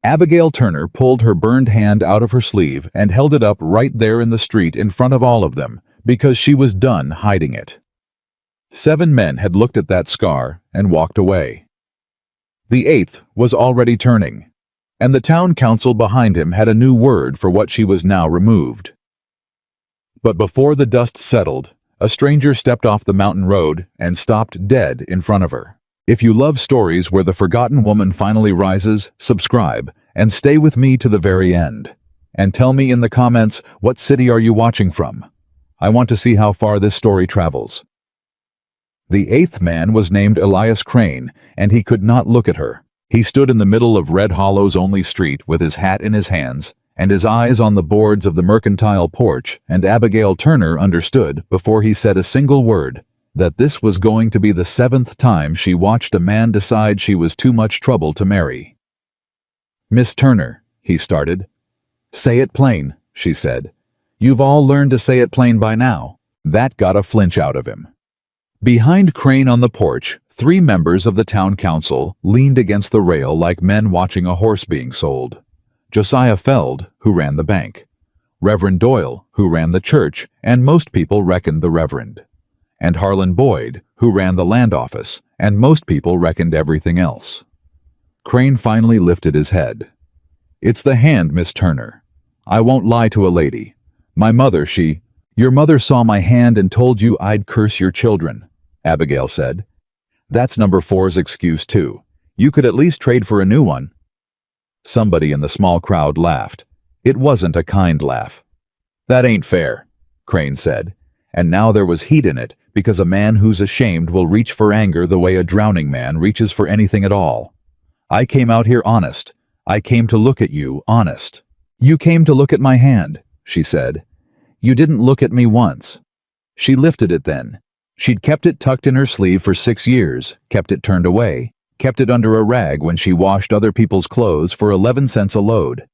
Abigail Turner pulled her burned hand out of her sleeve and held it up right there in the street in front of all of them, because she was done hiding it. 7 men had looked at that scar and walked away. The 8th was already turning, and the town council behind him had a new word for what she was now removed. But before the dust settled, a stranger stepped off the mountain road and stopped dead in front of her. If you love stories where the forgotten woman finally rises, subscribe, and stay with me to the very end. And tell me in the comments, what city are you watching from? I want to see how far this story travels. The 8th man was named Elias Crane, and he could not look at her. He stood in the middle of Red Hollow's only street with his hat in his hands, and his eyes on the boards of the mercantile porch, and Abigail Turner understood, before he said a single word, that this was going to be the 7th time she watched a man decide she was too much trouble to marry. "Miss Turner," he started. "Say it plain," she said. "You've all learned to say it plain by now." That got a flinch out of him. Behind Crane on the porch, 3 members of the town council leaned against the rail like men watching a horse being sold. Josiah Feld, who ran the bank. Reverend Doyle, who ran the church, and most people reckoned the Reverend. And Harlan Boyd, who ran the land office, and most people reckoned everything else. Crane finally lifted his head. "It's the hand, Miss Turner. I won't lie to a lady. My mother, Your mother saw my hand and told you I'd curse your children," Abigail said. "That's number 4's excuse too. You could at least trade for a new one." Somebody in the small crowd laughed. It wasn't a kind laugh. "That ain't fair," Crane said, and now there was heat in it, because a man who's ashamed will reach for anger the way a drowning man reaches for anything at all. "I came out here honest. I came to look at you honest." "You came to look at my hand," she said. "You didn't look at me once." She lifted it then. She'd kept it tucked in her sleeve for 6 years, kept it turned away, kept it under a rag when she washed other people's clothes for 11 cents a load.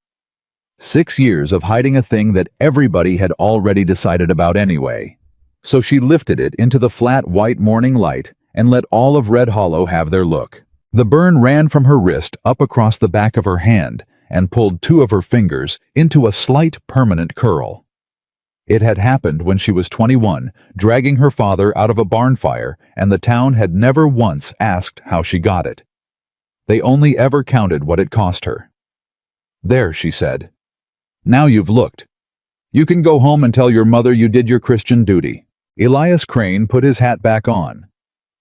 6 years of hiding a thing that everybody had already decided about anyway. So she lifted it into the flat white morning light and let all of Red Hollow have their look. The burn ran from her wrist up across the back of her hand and pulled 2 of her fingers into a slight permanent curl. It had happened when she was 21, dragging her father out of a barn fire, and the town had never once asked how she got it. They only ever counted what it cost her. "There," she said. "Now you've looked. You can go home and tell your mother you did your Christian duty." Elias Crane put his hat back on.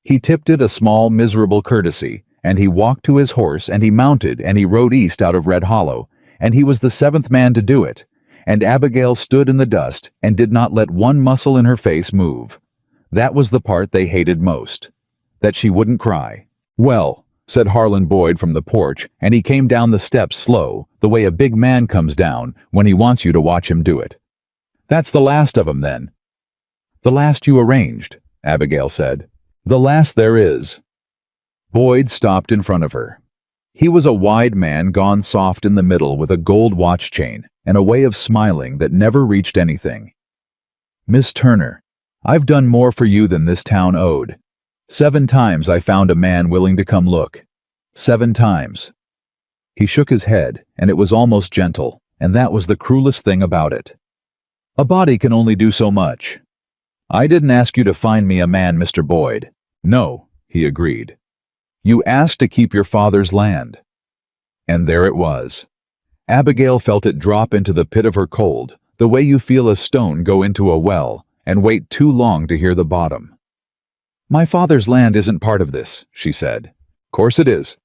He tipped it a small, miserable courtesy, and he walked to his horse, and he mounted, and he rode east out of Red Hollow, and he was the 7th man to do it. And Abigail stood in the dust and did not let one muscle in her face move. That was the part they hated most, that she wouldn't cry. "Well," said Harlan Boyd from the porch, and he came down the steps slow, the way a big man comes down when he wants you to watch him do it. "That's the last of 'em, then." "The last you arranged," Abigail said. "The last there is." Boyd stopped in front of her. He was a wide man gone soft in the middle with a gold watch chain and a way of smiling that never reached anything. "Miss Turner, I've done more for you than this town owed. 7 times I found a man willing to come look. 7 times. He shook his head, and it was almost gentle, and that was the cruelest thing about it. "A body can only do so much. I didn't ask you to find me a man, Mr. Boyd." "No," he agreed. "You asked to keep your father's land." And there it was. Abigail felt it drop into the pit of her cold, the way you feel a stone go into a well and wait too long to hear the bottom. "My father's land isn't part of this," she said. "Course it is."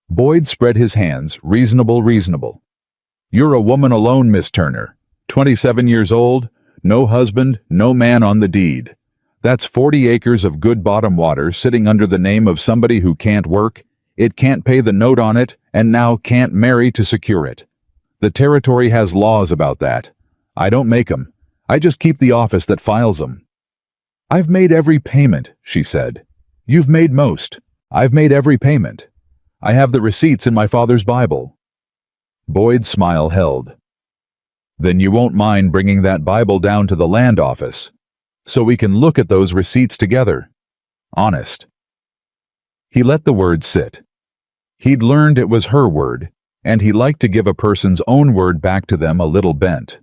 Boyd spread his hands, reasonable. "You're a woman alone, Miss Turner. 27 years old, no husband, no man on the deed. That's 40 acres of good bottom water sitting under the name of somebody who can't work, it can't pay the note on it, and now can't marry to secure it. The territory has laws about that. I don't make 'em. I just keep the office that files 'em." "I've made every payment," she said. "You've made most. I've made every payment. I have the receipts in my father's Bible." Boyd's smile held. "Then you won't mind bringing that Bible down to the land office, so we can look at those receipts together. Honest." He let the word sit. He'd learned it was her word, and he liked to give a person's own word back to them a little bent.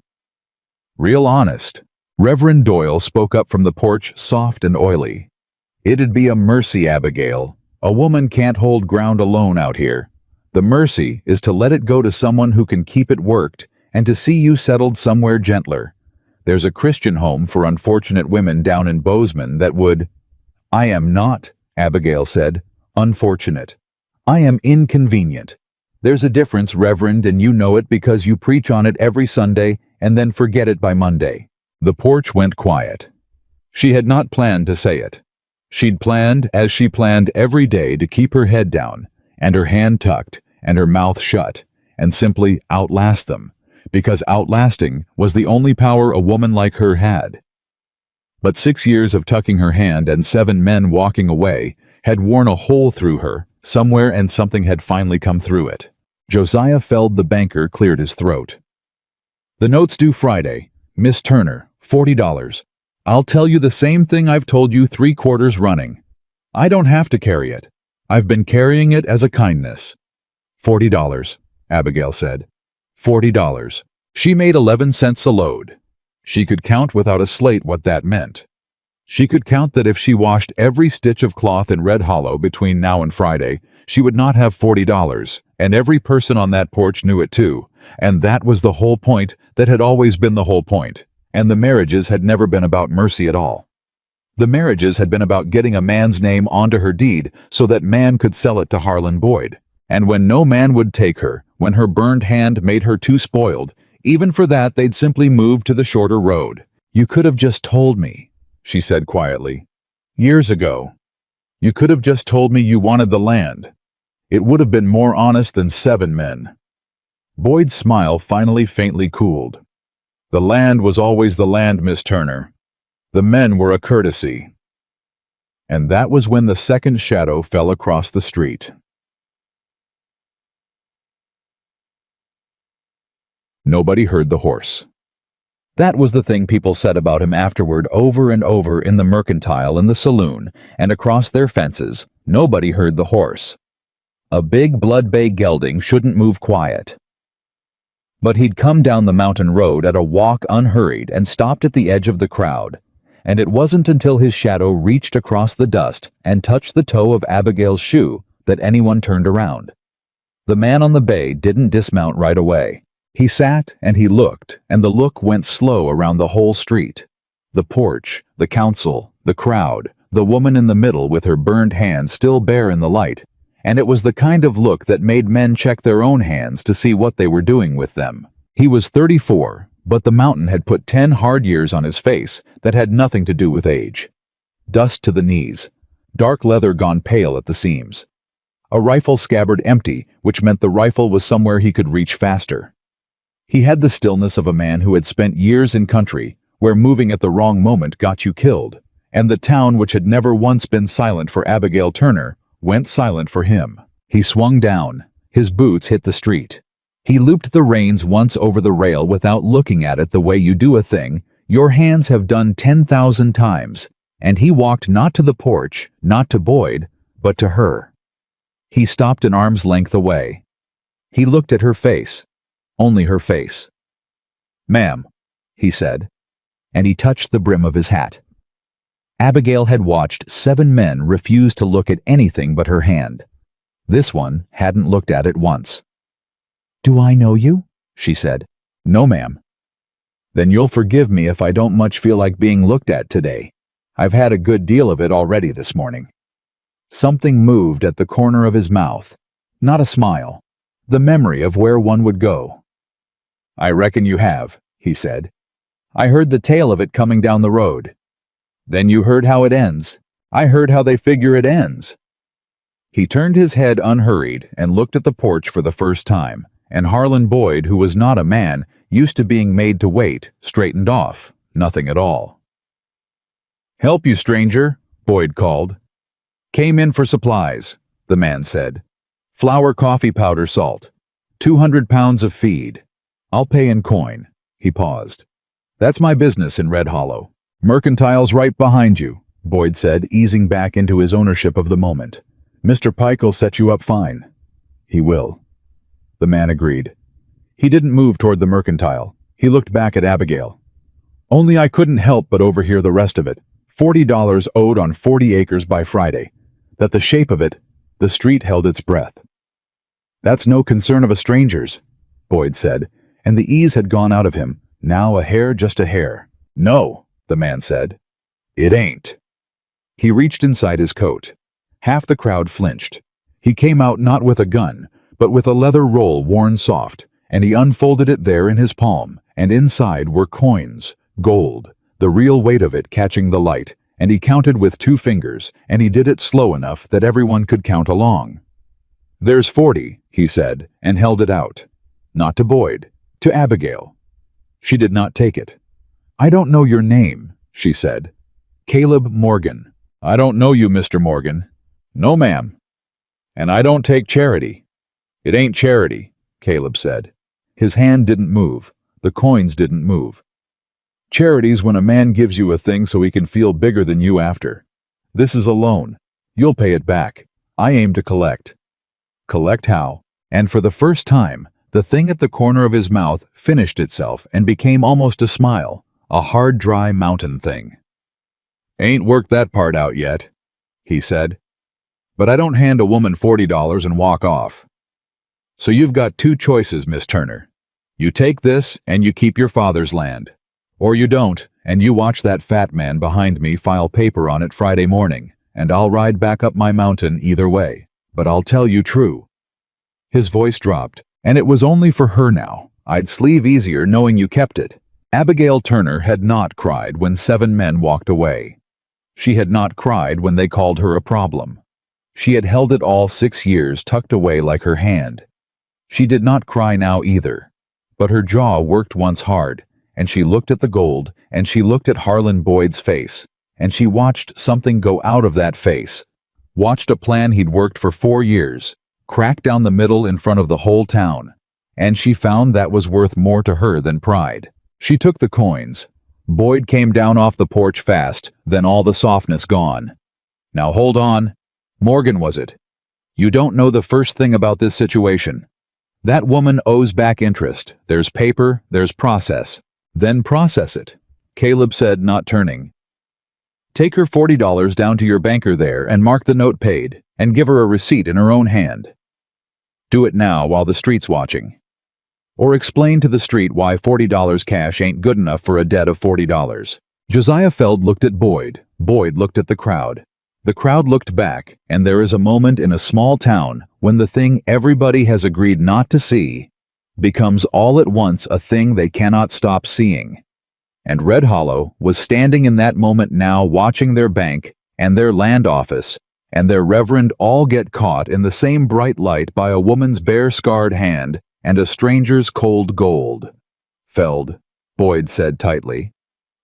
Real honest. Reverend Doyle spoke up from the porch, soft and oily. It'd be a mercy, Abigail. A woman can't hold ground alone out here. The mercy is to let it go to someone who can keep it worked and to see you settled somewhere gentler. There's a Christian home for unfortunate women down in Bozeman that would— I am not, Abigail said, unfortunate. I am inconvenient. There's a difference, Reverend, and you know it because you preach on it every Sunday and then forget it by Monday. The porch went quiet. She had not planned to say it. She'd planned, as she planned every day, to keep her head down, and her hand tucked, and her mouth shut, and simply outlast them, because outlasting was the only power a woman like her had. But 6 years of tucking her hand and 7 men walking away had worn a hole through her somewhere, and something had finally come through it. Josiah Feld, the banker, cleared his throat. The note's due Friday. Miss Turner, $40. I'll tell you the same thing I've told you 3 quarters running. I don't have to carry it. I've been carrying it as a kindness. $40, Abigail said. $40. She made 11 cents a load. She could count without a slate what that meant. She could count that if she washed every stitch of cloth in Red Hollow between now and Friday, she would not have $40, and every person on that porch knew it too, and that was the whole point that had always been the whole point, and the marriages had never been about mercy at all. The marriages had been about getting a man's name onto her deed so that man could sell it to Harlan Boyd, and when no man would take her, when her burned hand made her too spoiled, even for that they'd simply move to the shorter road. You could have just told me, she said quietly. Years ago. You could have just told me you wanted the land. It would have been more honest than 7 men. Boyd's smile finally faintly cooled. The land was always the land, Miss Turner. The men were a courtesy. And that was when the second shadow fell across the street. Nobody heard the horse. That was the thing people said about him afterward, over and over, in the mercantile, in the saloon, and across their fences. Nobody heard the horse. A big blood-bay gelding shouldn't move quiet. But he'd come down the mountain road at a walk unhurried and stopped at the edge of the crowd, and it wasn't until his shadow reached across the dust and touched the toe of Abigail's shoe that anyone turned around. The man on the bay didn't dismount right away. He sat and he looked, and the look went slow around the whole street. The porch, the council, the crowd, the woman in the middle with her burned hand still bare in the light, and it was the kind of look that made men check their own hands to see what they were doing with them. He was 34, but the mountain had put 10 hard years on his face that had nothing to do with age. Dust to the knees, dark leather gone pale at the seams. A rifle scabbard empty, which meant the rifle was somewhere he could reach faster. He had the stillness of a man who had spent years in country, where moving at the wrong moment got you killed, and the town, which had never once been silent for Abigail Turner, went silent for him. He swung down. His boots hit the street. He looped the reins once over the rail without looking at it the way you do a thing your hands have done 10,000 times, and he walked not to the porch, not to Boyd, but to her. He stopped an arm's length away. He looked at her face. Only her face. "Ma'am," he said, and he touched the brim of his hat. Abigail had watched 7 men refuse to look at anything but her hand. This one hadn't looked at it once. "Do I know you?" she said. "No, ma'am." "Then you'll forgive me if I don't much feel like being looked at today. I've had a good deal of it already this morning." Something moved at the corner of his mouth. Not a smile. The memory of where one would go. "I reckon you have," he said. "I heard the tale of it coming down the road." "Then you heard how it ends." "I heard how they figure it ends." He turned his head unhurried and looked at the porch for the first time, and Harlan Boyd, who was not a man, used to being made to wait, straightened off. Nothing at all. "Help you, stranger," Boyd called. "Came in for supplies," the man said. "Flour, coffee powder, salt. 200 pounds of feed. I'll pay in coin." He paused. "That's my business in Red Hollow. Mercantile's right behind you," Boyd said, easing back into his ownership of the moment. "Mr. Pike'll set you up fine." "He will." the man agreed. He didn't move toward the mercantile. He looked back at Abigail. Only I couldn't help but overhear the rest of it. $40 owed on 40 acres by Friday. That the shape of it, the street held its breath. That's no concern of a stranger's, Boyd said, and the ease had gone out of him. Now a hair, just a hair. No, the man said. It ain't. He reached inside his coat. Half the crowd flinched. He came out not with a gun, but with a leather roll worn soft, and he unfolded it there in his palm, and inside were coins, gold, the real weight of it catching the light, and he counted with 2 fingers, and he did it slow enough that everyone could count along. There's 40, he said, and held it out. Not to Boyd, to Abigail. She did not take it. I don't know your name, she said. Caleb Morgan. I don't know you, Mr. Morgan. No, ma'am. And I don't take charity. It ain't charity, Caleb said. His hand didn't move. The coins didn't move. Charity's when a man gives you a thing so he can feel bigger than you after. This is a loan. You'll pay it back. I aim to collect. Collect how? And for the first time, the thing at the corner of his mouth finished itself and became almost a smile, a hard, dry mountain thing. Ain't worked that part out yet, he said. But I don't hand a woman $40 and walk off. So you've got 2 choices, Miss Turner. You take this and you keep your father's land. Or you don't, and you watch that fat man behind me file paper on it Friday morning, and I'll ride back up my mountain either way. But I'll tell you true. His voice dropped, and it was only for her now. I'd sleeve easier knowing you kept it. Abigail Turner had not cried when 7 men walked away. She had not cried when they called her a problem. She had held it all 6 years tucked away like her hand. She did not cry now either, but her jaw worked once hard, and she looked at the gold, and she looked at Harlan Boyd's face, and she watched something go out of that face, watched a plan he'd worked for 4 years, crack down the middle in front of the whole town, and she found that was worth more to her than pride. She took the coins. Boyd came down off the porch fast, then all the softness gone. Now hold on. Morgan, was it? You don't know the first thing about this situation. That woman owes back interest. There's paper, there's process. Then process it, Caleb said, not turning. Take her $40 down to your banker there and mark the note paid, and give her a receipt in her own hand. Do it now while the street's watching. Or explain to the street why $40 cash ain't good enough for a debt of $40. Josiah Feld looked at Boyd. Boyd looked at the crowd. The crowd looked back, and there is a moment in a small town when the thing everybody has agreed not to see becomes all at once a thing they cannot stop seeing. And Red Hollow was standing in that moment now, watching their bank and their land office and their reverend all get caught in the same bright light by a woman's bare scarred hand and a stranger's cold gold. Feld, Boyd said tightly.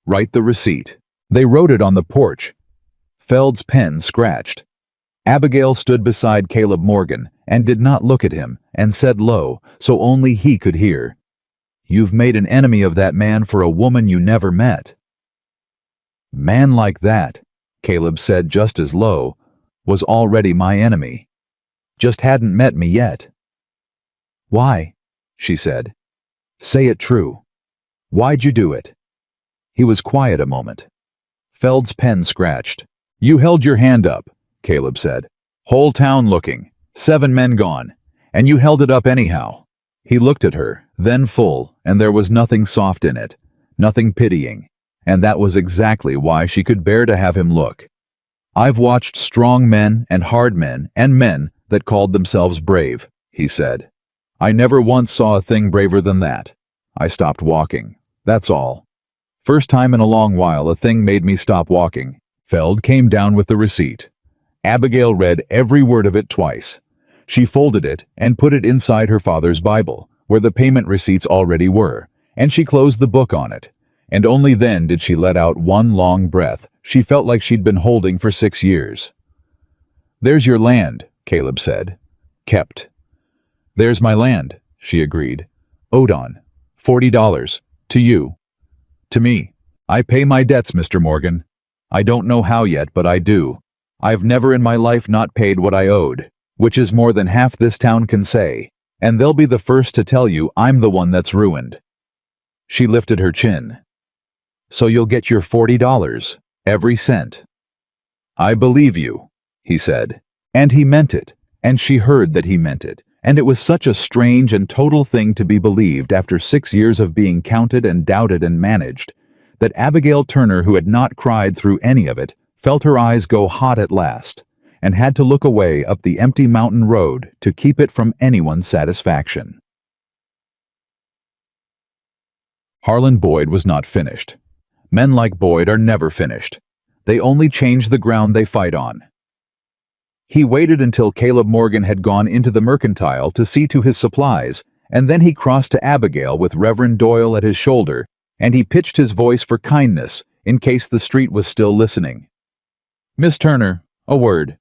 Write the receipt. They wrote it on the porch. Feld's pen scratched. Abigail stood beside Caleb Morgan and did not look at him, and said low, so only he could hear, You've made an enemy of that man for a woman you never met. Man like that, Caleb said just as low, was already my enemy. Just hadn't met me yet. Why? She said. Say it true. Why'd you do it? He was quiet a moment. Feld's pen scratched. You held your hand up, Caleb said. Whole town looking. 7 men gone. And you held it up anyhow. He looked at her, then full, and there was nothing soft in it, nothing pitying, and that was exactly why she could bear to have him look. I've watched strong men and hard men and men that called themselves brave, he said. I never once saw a thing braver than that. I stopped walking. That's all. First time in a long while a thing made me stop walking. Feld came down with the receipt. Abigail read every word of it twice. She folded it and put it inside her father's Bible, where the payment receipts already were, and she closed the book on it. And only then did she let out one long breath she felt like she'd been holding for 6 years. There's your land, Caleb said. Kept. There's my land, she agreed. Owed on. $40. To you. To me. I pay my debts, Mr. Morgan. I don't know how yet, but I do. I've never in my life not paid what I owed, which is more than half this town can say, and they'll be the first to tell you I'm the one that's ruined." She lifted her chin. "So you'll get your $40, every cent." "I believe you," he said. And he meant it, and she heard that he meant it, and it was such a strange and total thing to be believed after 6 years of being counted and doubted and managed, that Abigail Turner, who had not cried through any of it, felt her eyes go hot at last, and had to look away up the empty mountain road to keep it from anyone's satisfaction. Harlan Boyd was not finished. Men like Boyd are never finished. They only change the ground they fight on. He waited until Caleb Morgan had gone into the mercantile to see to his supplies, and then he crossed to Abigail with Reverend Doyle at his shoulder, and he pitched his voice for kindness in case the street was still listening. "Miss Turner, a word."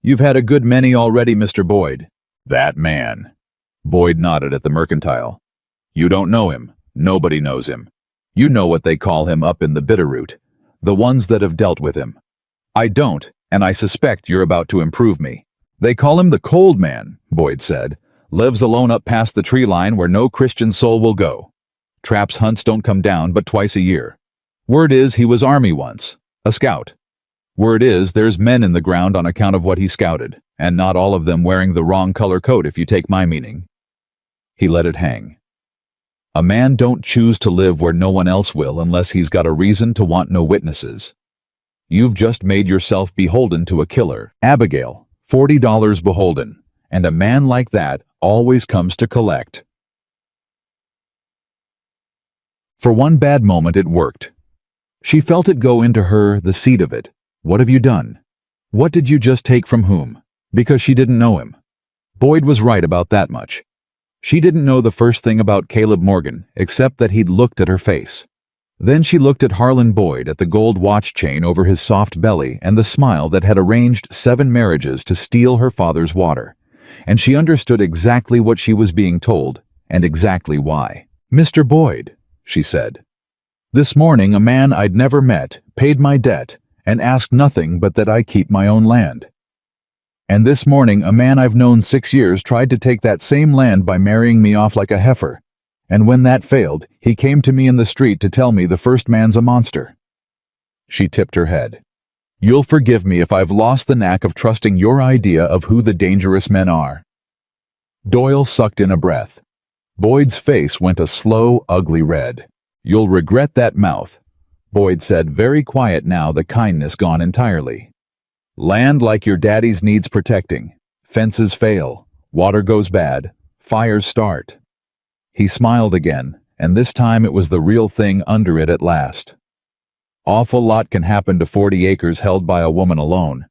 "You've had a good many already, Mr. Boyd." "That man." Boyd nodded at the mercantile. "You don't know him. Nobody knows him. You know what they call him up in the Bitterroot, the ones that have dealt with him. I don't, and I suspect you're about to improve me." "They call him the Cold Man," Boyd said. "Lives alone up past the tree line where no Christian soul will go. Traps hunts don't come down but twice a year. Word is he was Army once, a scout. Word is there's men in the ground on account of what he scouted, and not all of them wearing the wrong color coat if you take my meaning." He let it hang. "A man don't choose to live where no one else will unless he's got a reason to want no witnesses. You've just made yourself beholden to a killer, Abigail, $40 beholden, and a man like that always comes to collect." For one bad moment it worked. She felt it go into her, the seed of it. What have you done? What did you just take from whom? Because she didn't know him. Boyd was right about that much. She didn't know the first thing about Caleb Morgan, except that he'd looked at her face. Then she looked at Harlan Boyd, at the gold watch chain over his soft belly and the smile that had arranged 7 marriages to steal her father's water, and she understood exactly what she was being told, and exactly why. "Mr. Boyd," she said, "this morning a man I'd never met paid my debt and asked nothing but that I keep my own land. And this morning a man I've known 6 years tried to take that same land by marrying me off like a heifer, and when that failed, he came to me in the street to tell me the first man's a monster." She tipped her head. "You'll forgive me if I've lost the knack of trusting your idea of who the dangerous men are." Doyle sucked in a breath. Boyd's face went a slow, ugly red. "You'll regret that mouth," Boyd said, very quiet now, the kindness gone entirely. "Land like your daddy's needs protecting. Fences fail, water goes bad, fires start." He smiled again, and this time it was the real thing under it at last. "Awful lot can happen to 40 acres held by a woman alone.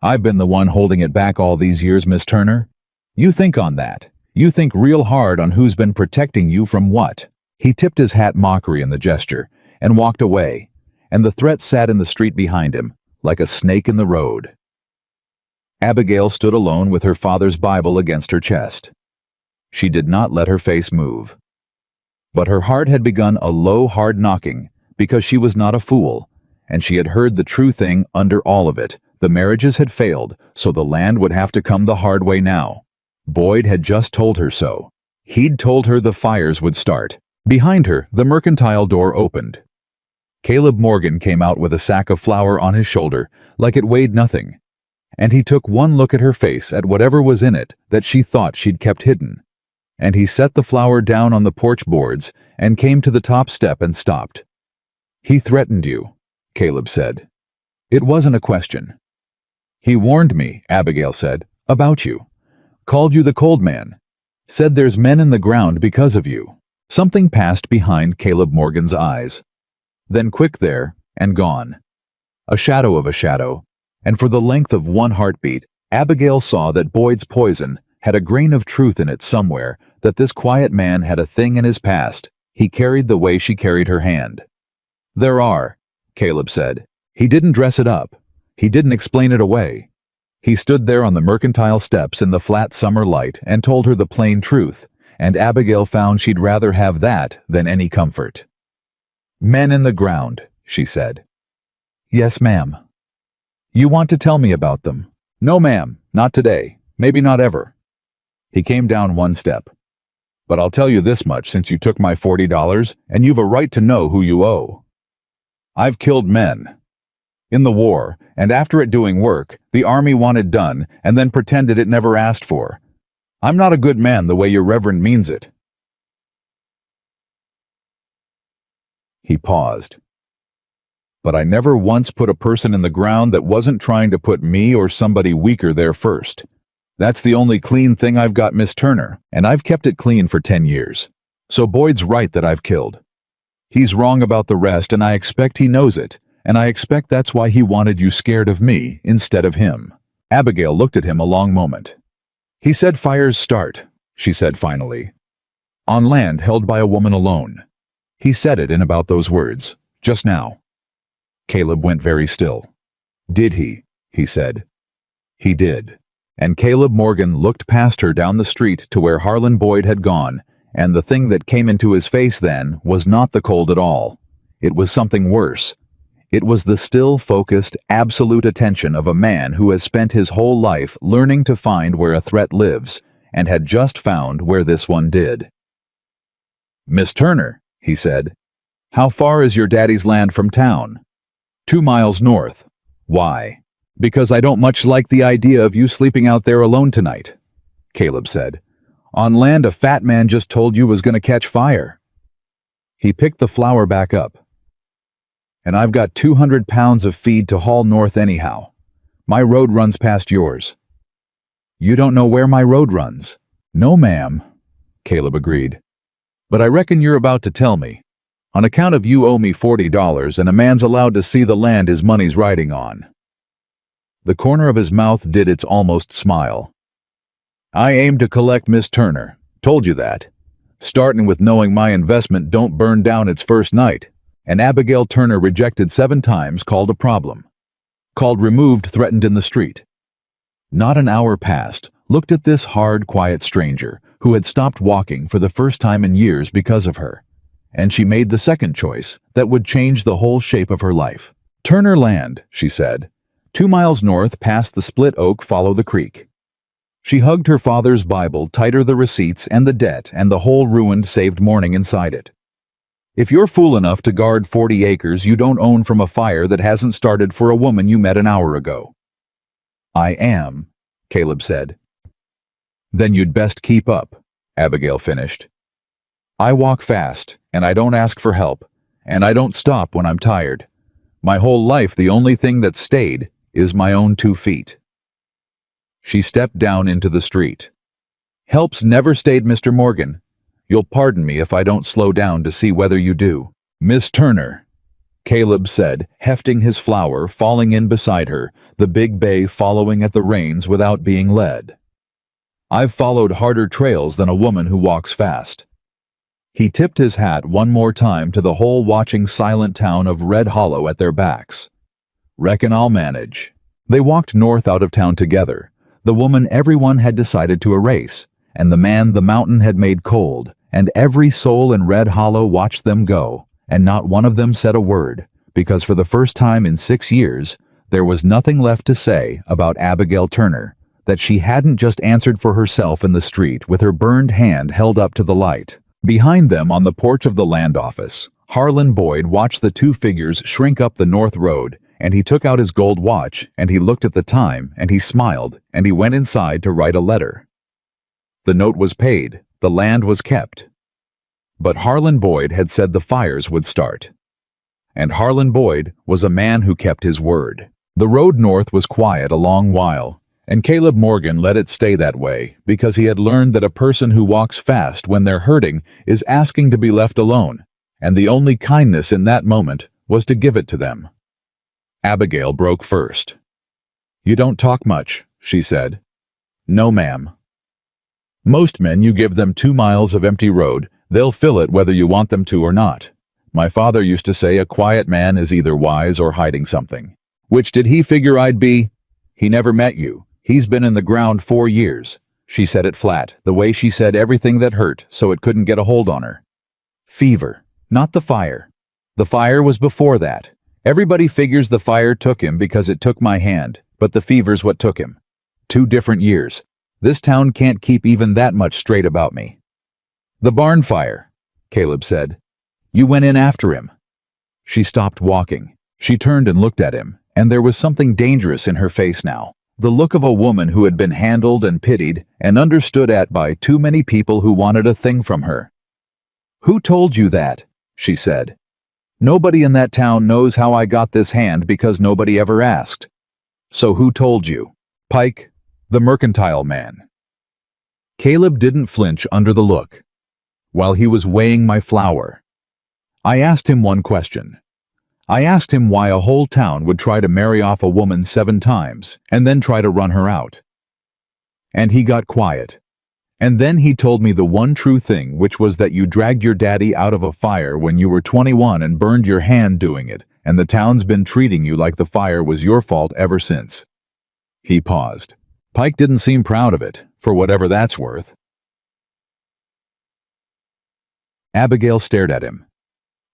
I've been the one holding it back all these years, Miss Turner. You think on that. You think real hard on who's been protecting you from what." He tipped his hat mockery in the gesture, and walked away, and the threat sat in the street behind him, like a snake in the road. Abigail stood alone with her father's Bible against her chest. She did not let her face move. But her heart had begun a low, hard knocking, because she was not a fool, and she had heard the true thing under all of it. The marriages had failed, so the land would have to come the hard way now. Boyd had just told her so. He'd told her the fires would start. Behind her, the mercantile door opened. Caleb Morgan came out with a sack of flour on his shoulder, like it weighed nothing, and he took one look at her face, at whatever was in it that she thought she'd kept hidden, and he set the flour down on the porch boards and came to the top step and stopped. "He threatened you," Caleb said. It wasn't a question. "He warned me," Abigail said, "about you. Called you the Cold Man. Said there's men in the ground because of you." Something passed behind Caleb Morgan's eyes. Then quick there, and gone. A shadow of a shadow, and for the length of one heartbeat, Abigail saw that Boyd's poison had a grain of truth in it somewhere, that this quiet man had a thing in his past. He carried the way she carried her hand. "There are," Caleb said. He didn't dress it up. He didn't explain it away. He stood there on the mercantile steps in the flat summer light and told her the plain truth, and Abigail found she'd rather have that than any comfort. "Men in the ground," she said. "Yes, ma'am." "You want to tell me about them?" "No, ma'am, not today. Maybe not ever." He came down one step. But I'll tell you this much since you took my $40, and you've a right to know who you owe. I've killed men. In the war, and after it doing work, the army wanted done, and then pretended it never asked for. I'm not a good man the way your reverend means it. He paused. But I never once put a person in the ground that wasn't trying to put me or somebody weaker there first. That's the only clean thing I've got, Miss Turner, and I've kept it clean for 10 years. So Boyd's right that I've killed. He's wrong about the rest, and I expect he knows it, and I expect that's why he wanted you scared of me instead of him. Abigail looked at him a long moment. He said fires start, she said finally. On land held by a woman alone. He said it in about those words, just now. Caleb went very still. Did he? He said. He did. And Caleb Morgan looked past her down the street to where Harlan Boyd had gone, and the thing that came into his face then was not the cold at all. It was something worse. It was the still focused, absolute attention of a man who has spent his whole life learning to find where a threat lives, and had just found where this one did. Miss Turner, he said, how far is your daddy's land from town? 2 miles north. Why? Because I don't much like the idea of you sleeping out there alone tonight, Caleb said. On land a fat man just told you was going to catch fire. He picked the flour back up. And I've got 200 pounds of feed to haul north anyhow. My road runs past yours. You don't know where my road runs? No, ma'am, Caleb agreed. But I reckon you're about to tell me. On account of you owe me $40, and a man's allowed to see the land his money's riding on. The corner of his mouth did its almost smile. I aim to collect Miss Turner. Told you that. Starting with knowing my investment don't burn down its first night. And Abigail Turner rejected 7 times called a problem. Called removed threatened in the street. Not an hour passed. Looked at this hard, quiet stranger who had stopped walking for the first time in years because of her. And she made the second choice that would change the whole shape of her life. Turner land, she said. 2 miles north past the split oak follow the creek. She hugged her father's Bible tighter the receipts and the debt and the whole ruined saved morning inside it. If you're fool enough to guard 40 acres you don't own from a fire that hasn't started for a woman you met an hour ago. I am, Caleb said. Then you'd best keep up, Abigail finished. I walk fast, and I don't ask for help, and I don't stop when I'm tired. My whole life the only thing that's stayed is my own 2 feet. She stepped down into the street. Help's never stayed, Mr. Morgan. You'll pardon me if I don't slow down to see whether you do. Miss Turner, Caleb said, hefting his flour, falling in beside her, the big bay following at the reins without being led. I've followed harder trails than a woman who walks fast. He tipped his hat one more time to the whole watching silent town of Red Hollow at their backs. Reckon I'll manage. They walked north out of town together, the woman everyone had decided to erase, and the man the mountain had made cold, and every soul in Red Hollow watched them go, and not one of them said a word, because for the first time in 6 years, there was nothing left to say about Abigail Turner, that she hadn't just answered for herself in the street with her burned hand held up to the light. Behind them on the porch of the land office, Harlan Boyd watched the 2 figures shrink up the north road, and he took out his gold watch, and he looked at the time, and he smiled, and he went inside to write a letter. The note was paid, the land was kept. But Harlan Boyd had said the fires would start. And Harlan Boyd was a man who kept his word. The road north was quiet a long while, and Caleb Morgan let it stay that way because he had learned that a person who walks fast when they're hurting is asking to be left alone, and the only kindness in that moment was to give it to them. Abigail broke first. You don't talk much, she said. No, ma'am. Most men, you give them 2 miles of empty road, they'll fill it whether you want them to or not. My father used to say a quiet man is either wise or hiding something. Which did he figure I'd be? He never met you. He's been in the ground 4 years. She said it flat, the way she said everything that hurt, so it couldn't get a hold on her. Fever, not the fire. The fire was before that. Everybody figures the fire took him because it took my hand, but the fever's what took him. 2 different years. This town can't keep even that much straight about me." "The barn fire," Caleb said. "You went in after him." She stopped walking. She turned and looked at him, and there was something dangerous in her face now. The look of a woman who had been handled and pitied and understood at by too many people who wanted a thing from her. "Who told you that?" she said. "Nobody in that town knows how I got this hand because nobody ever asked. So who told you?" "Pike, the mercantile man." Caleb didn't flinch under the look. "While he was weighing my flour. I asked him one question. I asked him why a whole town would try to marry off a woman 7 times and then try to run her out. And he got quiet. And then he told me the one true thing, which was that you dragged your daddy out of a fire when you were 21 and burned your hand doing it, and the town's been treating you like the fire was your fault ever since." He paused. Pike didn't seem proud of it, for whatever that's worth. Abigail stared at him.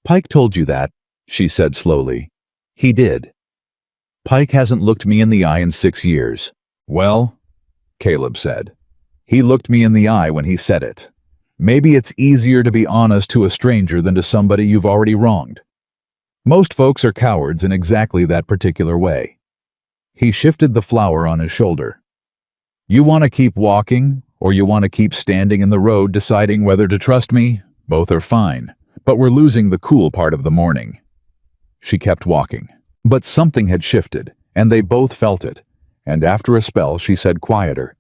"Pike told you that," she said slowly. "He did. Pike hasn't looked me in the eye in 6 years. "Well," Caleb said. "He looked me in the eye when he said it. Maybe it's easier to be honest to a stranger than to somebody you've already wronged. Most folks are cowards in exactly that particular way." He shifted the flour on his shoulder. "You want to keep walking, or you want to keep standing in the road deciding whether to trust me? Both are fine, but we're losing the cool part of the morning." She kept walking. But something had shifted, and they both felt it, and after a spell she said quieter,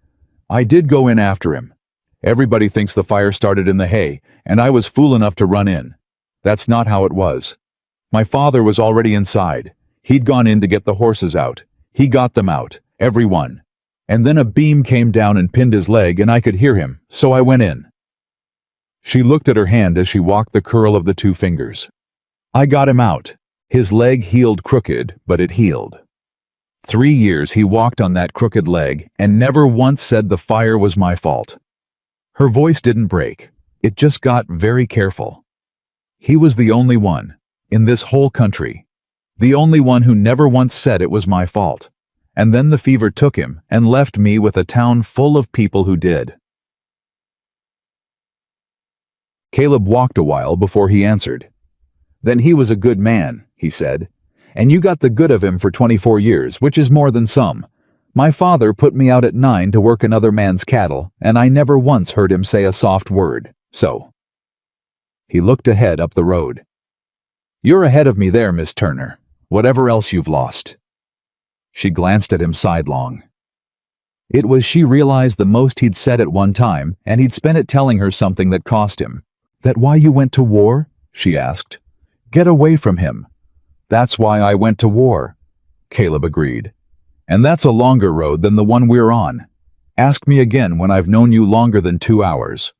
"I did go in after him. Everybody thinks the fire started in the hay, and I was fool enough to run in. That's not how it was. My father was already inside. He'd gone in to get the horses out. He got them out, every one. And then a beam came down and pinned his leg, and I could hear him, so I went in." She looked at her hand as she walked the curl of the 2 fingers. "I got him out. His leg healed crooked, but it healed. 3 years he walked on that crooked leg and never once said the fire was my fault." Her voice didn't break. It just got very careful. "He was the only one, in this whole country, the only one who never once said it was my fault. And then the fever took him and left me with a town full of people who did." Caleb walked a while before he answered. "Then he was a good man," he said. "And you got the good of him for 24 years, which is more than some. My father put me out at 9 to work another man's cattle, and I never once heard him say a soft word, so." He looked ahead up the road. "You're ahead of me there, Miss Turner, whatever else you've lost." She glanced at him sidelong. It was she realized the most he'd said at one time, and he'd spent it telling her something that cost him. "That why you went to war?" she asked. "Get away from him." "That's why I went to war," Caleb agreed. "And that's a longer road than the one we're on. Ask me again when I've known you longer than 2 hours."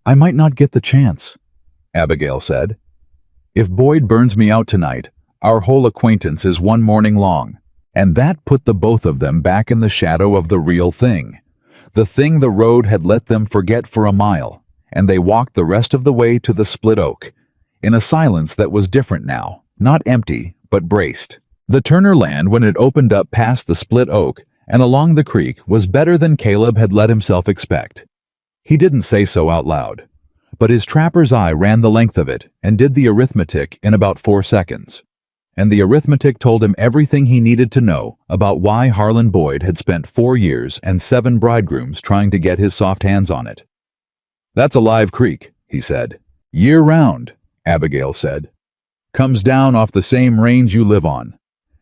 "I might not get the chance," Abigail said. "If Boyd burns me out tonight, our whole acquaintance is 1 morning long." And that put the both of them back in the shadow of the real thing. The thing the road had let them forget for a mile, and they walked the rest of the way to the split oak, in a silence that was different now, not empty, but braced. The Turner land, when it opened up past the split oak and along the creek, was better than Caleb had let himself expect. He didn't say so out loud, but his trapper's eye ran the length of it and did the arithmetic in about 4 seconds. And the arithmetic told him everything he needed to know about why Harlan Boyd had spent 4 years and 7 bridegrooms trying to get his soft hands on it. "That's a live creek," he said. "Year-round," Abigail said. "Comes down off the same range you live on.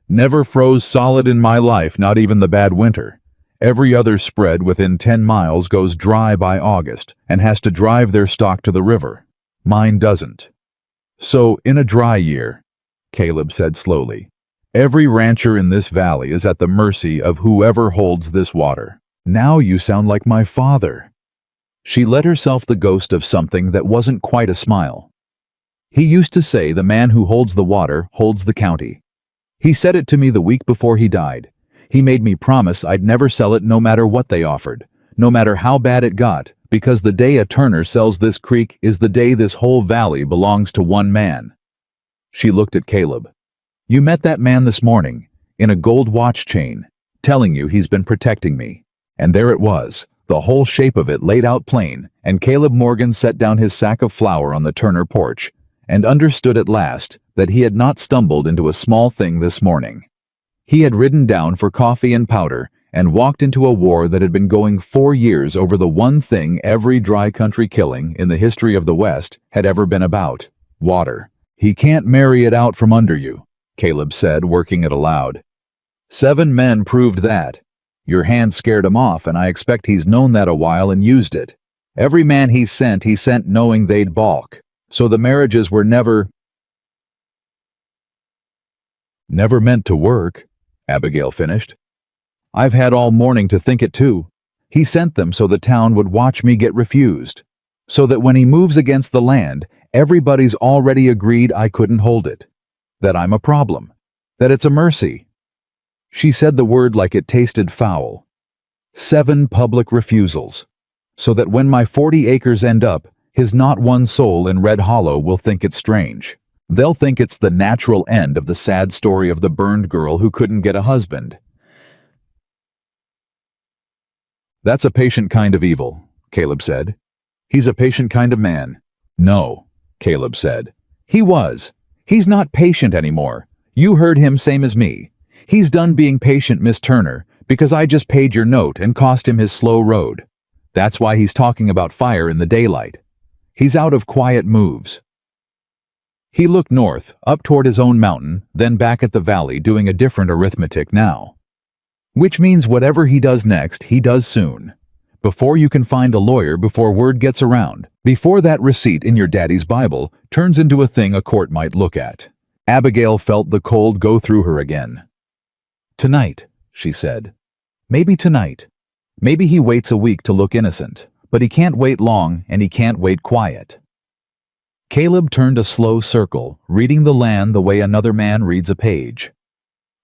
Never froze solid in my life, not even the bad winter. Every other spread within 10 miles goes dry by August and has to drive their stock to the river. Mine doesn't. So, in a dry year," Caleb said slowly, "every rancher in this valley is at the mercy of whoever holds this water." "Now you sound like my father." She let herself the ghost of something that wasn't quite a smile. "He used to say the man who holds the water holds the county. He said it to me the week before he died. He made me promise I'd never sell it no matter what they offered, no matter how bad it got, because the day a Turner sells this creek is the day this whole valley belongs to one man." She looked at Caleb. "You met that man this morning, in a gold watch chain, telling you he's been protecting me. And there it was, the whole shape of it laid out plain, and Caleb Morgan set down his sack of flour on the Turner porch, and understood at last that he had not stumbled into a small thing this morning. He had ridden down for coffee and powder, and walked into a war that had been going 4 years over the one thing every dry country killing in the history of the West had ever been about: water. "He can't marry it out from under you," Caleb said, working it aloud. "7 men proved that. Your hand scared him off, and I expect he's known that a while and used it. Every man he sent knowing they'd balk. So the marriages were never meant to work," Abigail finished. "I've had all morning to think it too. He sent them so the town would watch me get refused. So that when he moves against the land, everybody's already agreed I couldn't hold it. That I'm a problem. That it's a mercy." She said the word like it tasted foul. 7 public refusals. So that when my 40 acres end up, his not one soul in Red Hollow will think it's strange. They'll think it's the natural end of the sad story of the burned girl who couldn't get a husband. "That's a patient kind of evil," Caleb said. "He's a patient kind of man." "No," Caleb said. "He was. He's not patient anymore. You heard him same as me. He's done being patient, Miss Turner, because I just paid your note and cost him his slow road. That's why he's talking about fire in the daylight. He's out of quiet moves." He looked north, up toward his own mountain, then back at the valley, doing a different arithmetic now. "Which means whatever he does next, he does soon. Before you can find a lawyer, before word gets around, before that receipt in your daddy's Bible turns into a thing a court might look at." Abigail felt the cold go through her again. "Tonight," she said. "Maybe tonight. Maybe he waits a week to look innocent, but he can't wait long and he can't wait quiet." Caleb turned a slow circle, reading the land the way another man reads a page.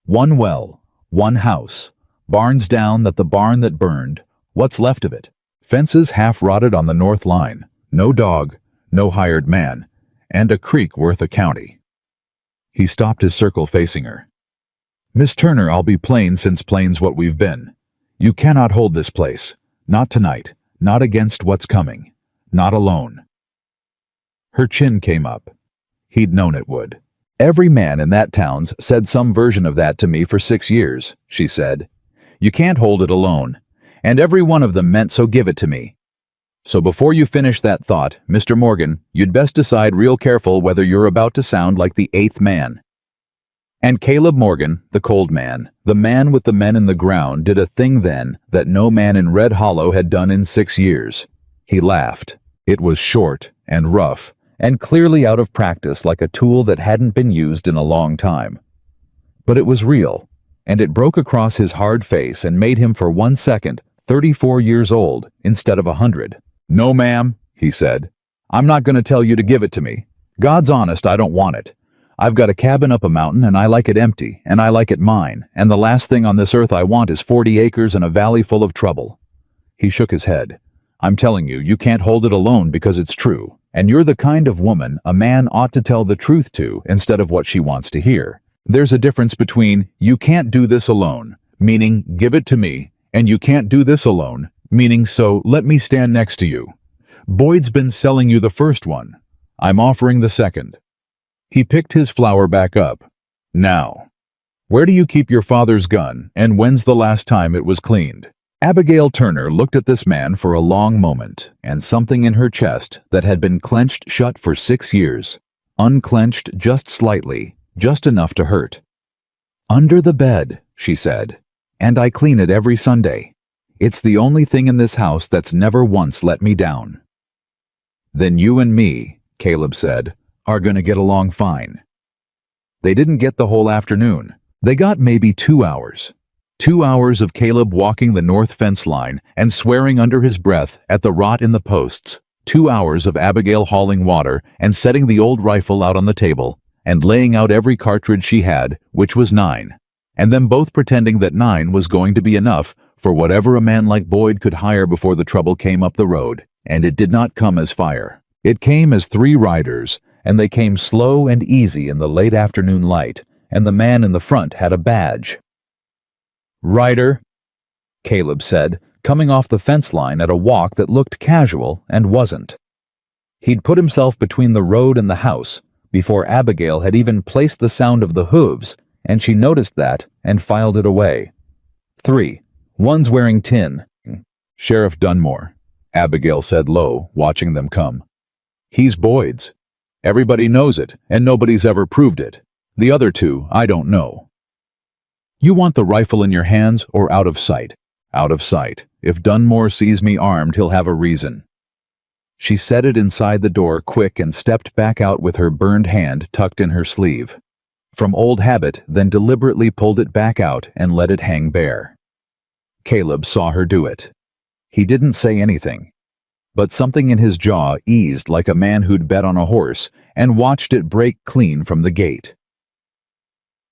1 well, 1 house, barns down that the barn that burned, what's left of it, fences half rotted on the north line, no dog, no hired man, and a creek worth a county. He stopped his circle facing her. "Miss Turner, I'll be plain since plain's what we've been. You cannot hold this place. Not tonight. Not against what's coming. Not alone." Her chin came up. He'd known it would. "Every man in that town's said some version of that to me for 6 years," she said. "You can't hold it alone. And every one of them meant so give it to me. So before you finish that thought, Mr. Morgan, you'd best decide real careful whether you're about to sound like the 8th man." And Caleb Morgan, the cold man, the man with the men in the ground, did a thing then that no man in Red Hollow had done in 6 years. He laughed. It was short and rough, and clearly out of practice, like a tool that hadn't been used in a long time. But it was real, and it broke across his hard face and made him for 1 second 34 years old instead of 100. "No, ma'am," he said. "I'm not going to tell you to give it to me. God's honest, I don't want it. I've got a cabin up a mountain, and I like it empty, and I like it mine, and the last thing on this earth I want is 40 acres and a valley full of trouble." He shook his head. "I'm telling you, you can't hold it alone because it's true, and you're the kind of woman a man ought to tell the truth to instead of what she wants to hear. There's a difference between you can't do this alone, meaning give it to me, and you can't do this alone, meaning so let me stand next to you. Boyd's been selling you the first one. I'm offering the second." He picked his flour back up. "Now, where do you keep your father's gun, and when's the last time it was cleaned?" Abigail Turner looked at this man for a long moment, and something in her chest that had been clenched shut for 6 years, unclenched just slightly, just enough to hurt. "Under the bed," she said, "and I clean it every Sunday. It's the only thing in this house that's never once let me down." "Then you and me," Caleb said, "are going to get along fine." They didn't get the whole afternoon. They got maybe 2 hours. 2 hours of Caleb walking the north fence line and swearing under his breath at the rot in the posts. 2 hours of Abigail hauling water and setting the old rifle out on the table and laying out every cartridge she had, which was 9, and them both pretending that 9 was going to be enough for whatever a man like Boyd could hire before the trouble came up the road. And it did not come as fire. It came as 3 riders, and they came slow and easy in the late afternoon light, and the man in the front had a badge. "Rider," Caleb said, coming off the fence line at a walk that looked casual and wasn't. He'd put himself between the road and the house before Abigail had even placed the sound of the hooves, and she noticed that and filed it away. 3. One's wearing tin. Sheriff Dunmore, Abigail said low, watching them come. He's Boyd's. Everybody knows it, and nobody's ever proved it. The other two, I don't know. You want the rifle in your hands or out of sight? Out of sight. If Dunmore sees me armed, he'll have a reason. She set it inside the door quick and stepped back out with her burned hand tucked in her sleeve. From old habit, then deliberately pulled it back out and let it hang bare. Caleb saw her do it. He didn't say anything, but something in his jaw eased like a man who'd bet on a horse and watched it break clean from the gate.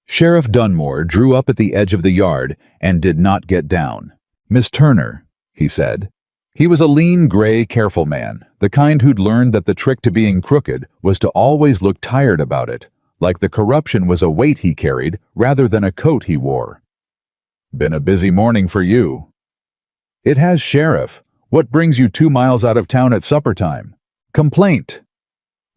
Sheriff Dunmore drew up at the edge of the yard and did not get down. "Miss Turner," he said. He was a lean, gray, careful man, the kind who'd learned that the trick to being crooked was to always look tired about it, like the corruption was a weight he carried rather than a coat he wore. "Been a busy morning for you." "It has, Sheriff. What brings you 2 miles out of town at supper time?" "Complaint."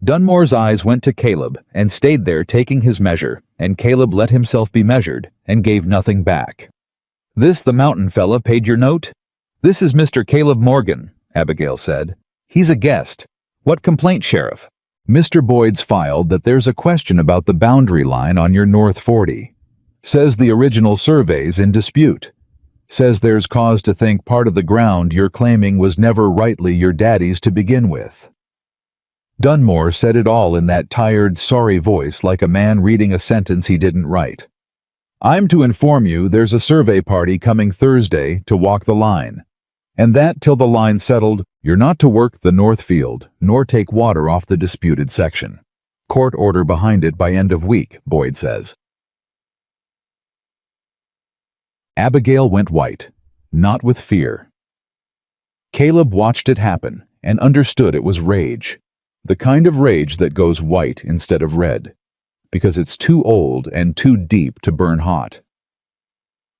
Dunmore's eyes went to Caleb and stayed there taking his measure, and Caleb let himself be measured and gave nothing back. "This the mountain fella paid your note?" "This is Mr. Caleb Morgan," Abigail said. "He's a guest. What complaint, Sheriff?" "Mr. Boyd's filed that there's a question about the boundary line on your North 40. Says the original survey's in dispute. Says there's cause to think part of the ground you're claiming was never rightly your daddy's to begin with." Dunmore said it all in that tired, sorry voice like a man reading a sentence he didn't write. "I'm to inform you there's a survey party coming Thursday to walk the line. And that till the line's settled, you're not to work the north field, nor take water off the disputed section. Court order behind it by end of week," Boyd says. Abigail went white, not with fear. Caleb watched it happen and understood it was rage, the kind of rage that goes white instead of red, because it's too old and too deep to burn hot.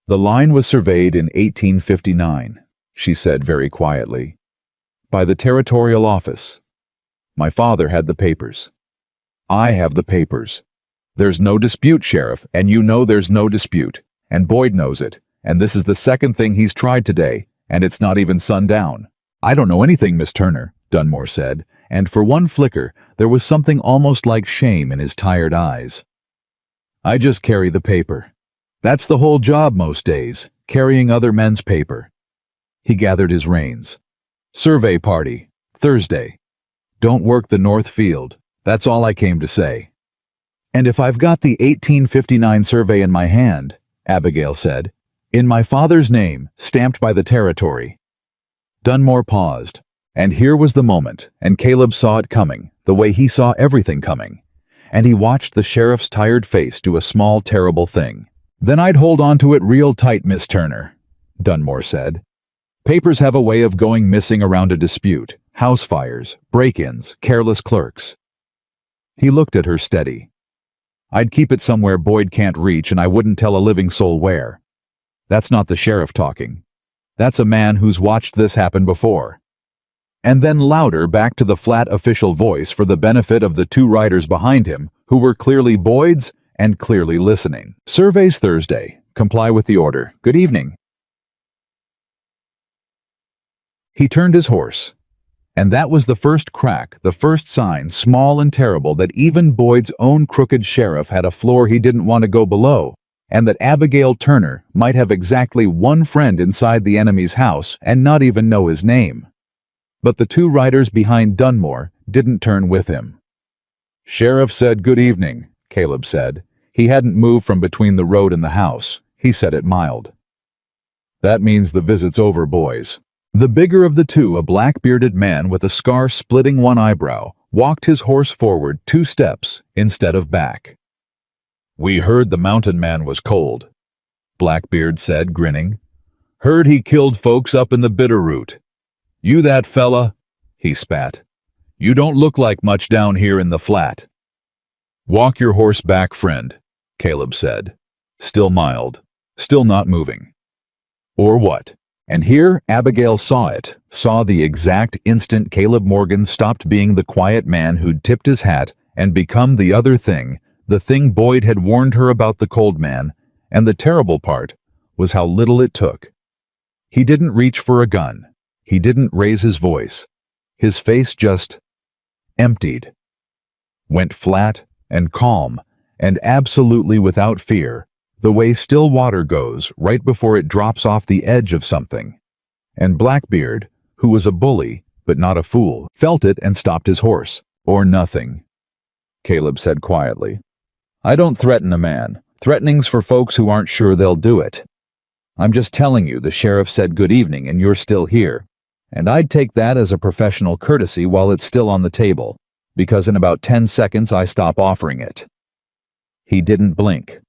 "The line was surveyed in 1859, she said very quietly, "by the territorial office. My father had the papers. I have the papers. There's no dispute, Sheriff, and you know there's no dispute, and Boyd knows it, and this is the second thing he's tried today, and it's not even sundown." "I don't know anything, Miss Turner," Dunmore said, and for one flicker there was something almost like shame in his tired eyes. "I just carry the paper. That's the whole job most days, carrying other men's paper." He gathered his reins. "Survey party, Thursday. Don't work the north field. That's all I came to say." "And if I've got the 1859 survey in my hand," Abigail said, "in my father's name, stamped by the territory." Dunmore paused, and here was the moment, and Caleb saw it coming, the way he saw everything coming, and he watched the sheriff's tired face do a small, terrible thing. "Then I'd hold on to it real tight, Miss Turner," Dunmore said. "Papers have a way of going missing around a dispute, house fires, break-ins, careless clerks." He looked at her steady. "I'd keep it somewhere Boyd can't reach, and I wouldn't tell a living soul where. That's not the sheriff talking. That's a man who's watched this happen before." And then louder back to the flat official voice for the benefit of the two riders behind him, who were clearly Boyd's and clearly listening. "Surveys Thursday. Comply with the order. Good evening." He turned his horse, and that was the first crack, the first sign, small and terrible, that even Boyd's own crooked sheriff had a floor he didn't want to go below, and that Abigail Turner might have exactly one friend inside the enemy's house and not even know his name. But the two riders behind Dunmore didn't turn with him. "Sheriff said good evening," Caleb said. He hadn't moved from between the road and the house. He said it mild. "That means the visit's over, boys." The bigger of the two, a black-bearded man with a scar splitting one eyebrow, walked his horse forward 2 steps instead of back. "We heard the mountain man was cold," Blackbeard said, grinning. "Heard he killed folks up in the Bitterroot. You that fella?" he spat. "You don't look like much down here in the flat." "Walk your horse back, friend," Caleb said, still mild, still not moving. "Or what? And here Abigail saw it, saw the exact instant Caleb Morgan stopped being the quiet man who'd tipped his hat and become the other thing, the thing Boyd had warned her about the cold man, and the terrible part was how little it took. He didn't reach for a gun. He didn't raise his voice. His face just emptied, went flat and calm and absolutely without fear, the way still water goes right before it drops off the edge of something. And Blackbeard, who was a bully but not a fool, felt it and stopped his horse. Or nothing. Caleb said quietly, "I don't threaten a man. Threatening's for folks who aren't sure they'll do it. I'm just telling you the sheriff said good evening and you're still here. And I'd take that as a professional courtesy while it's still on the table, because in about 10 seconds I stop offering it." He didn't blink.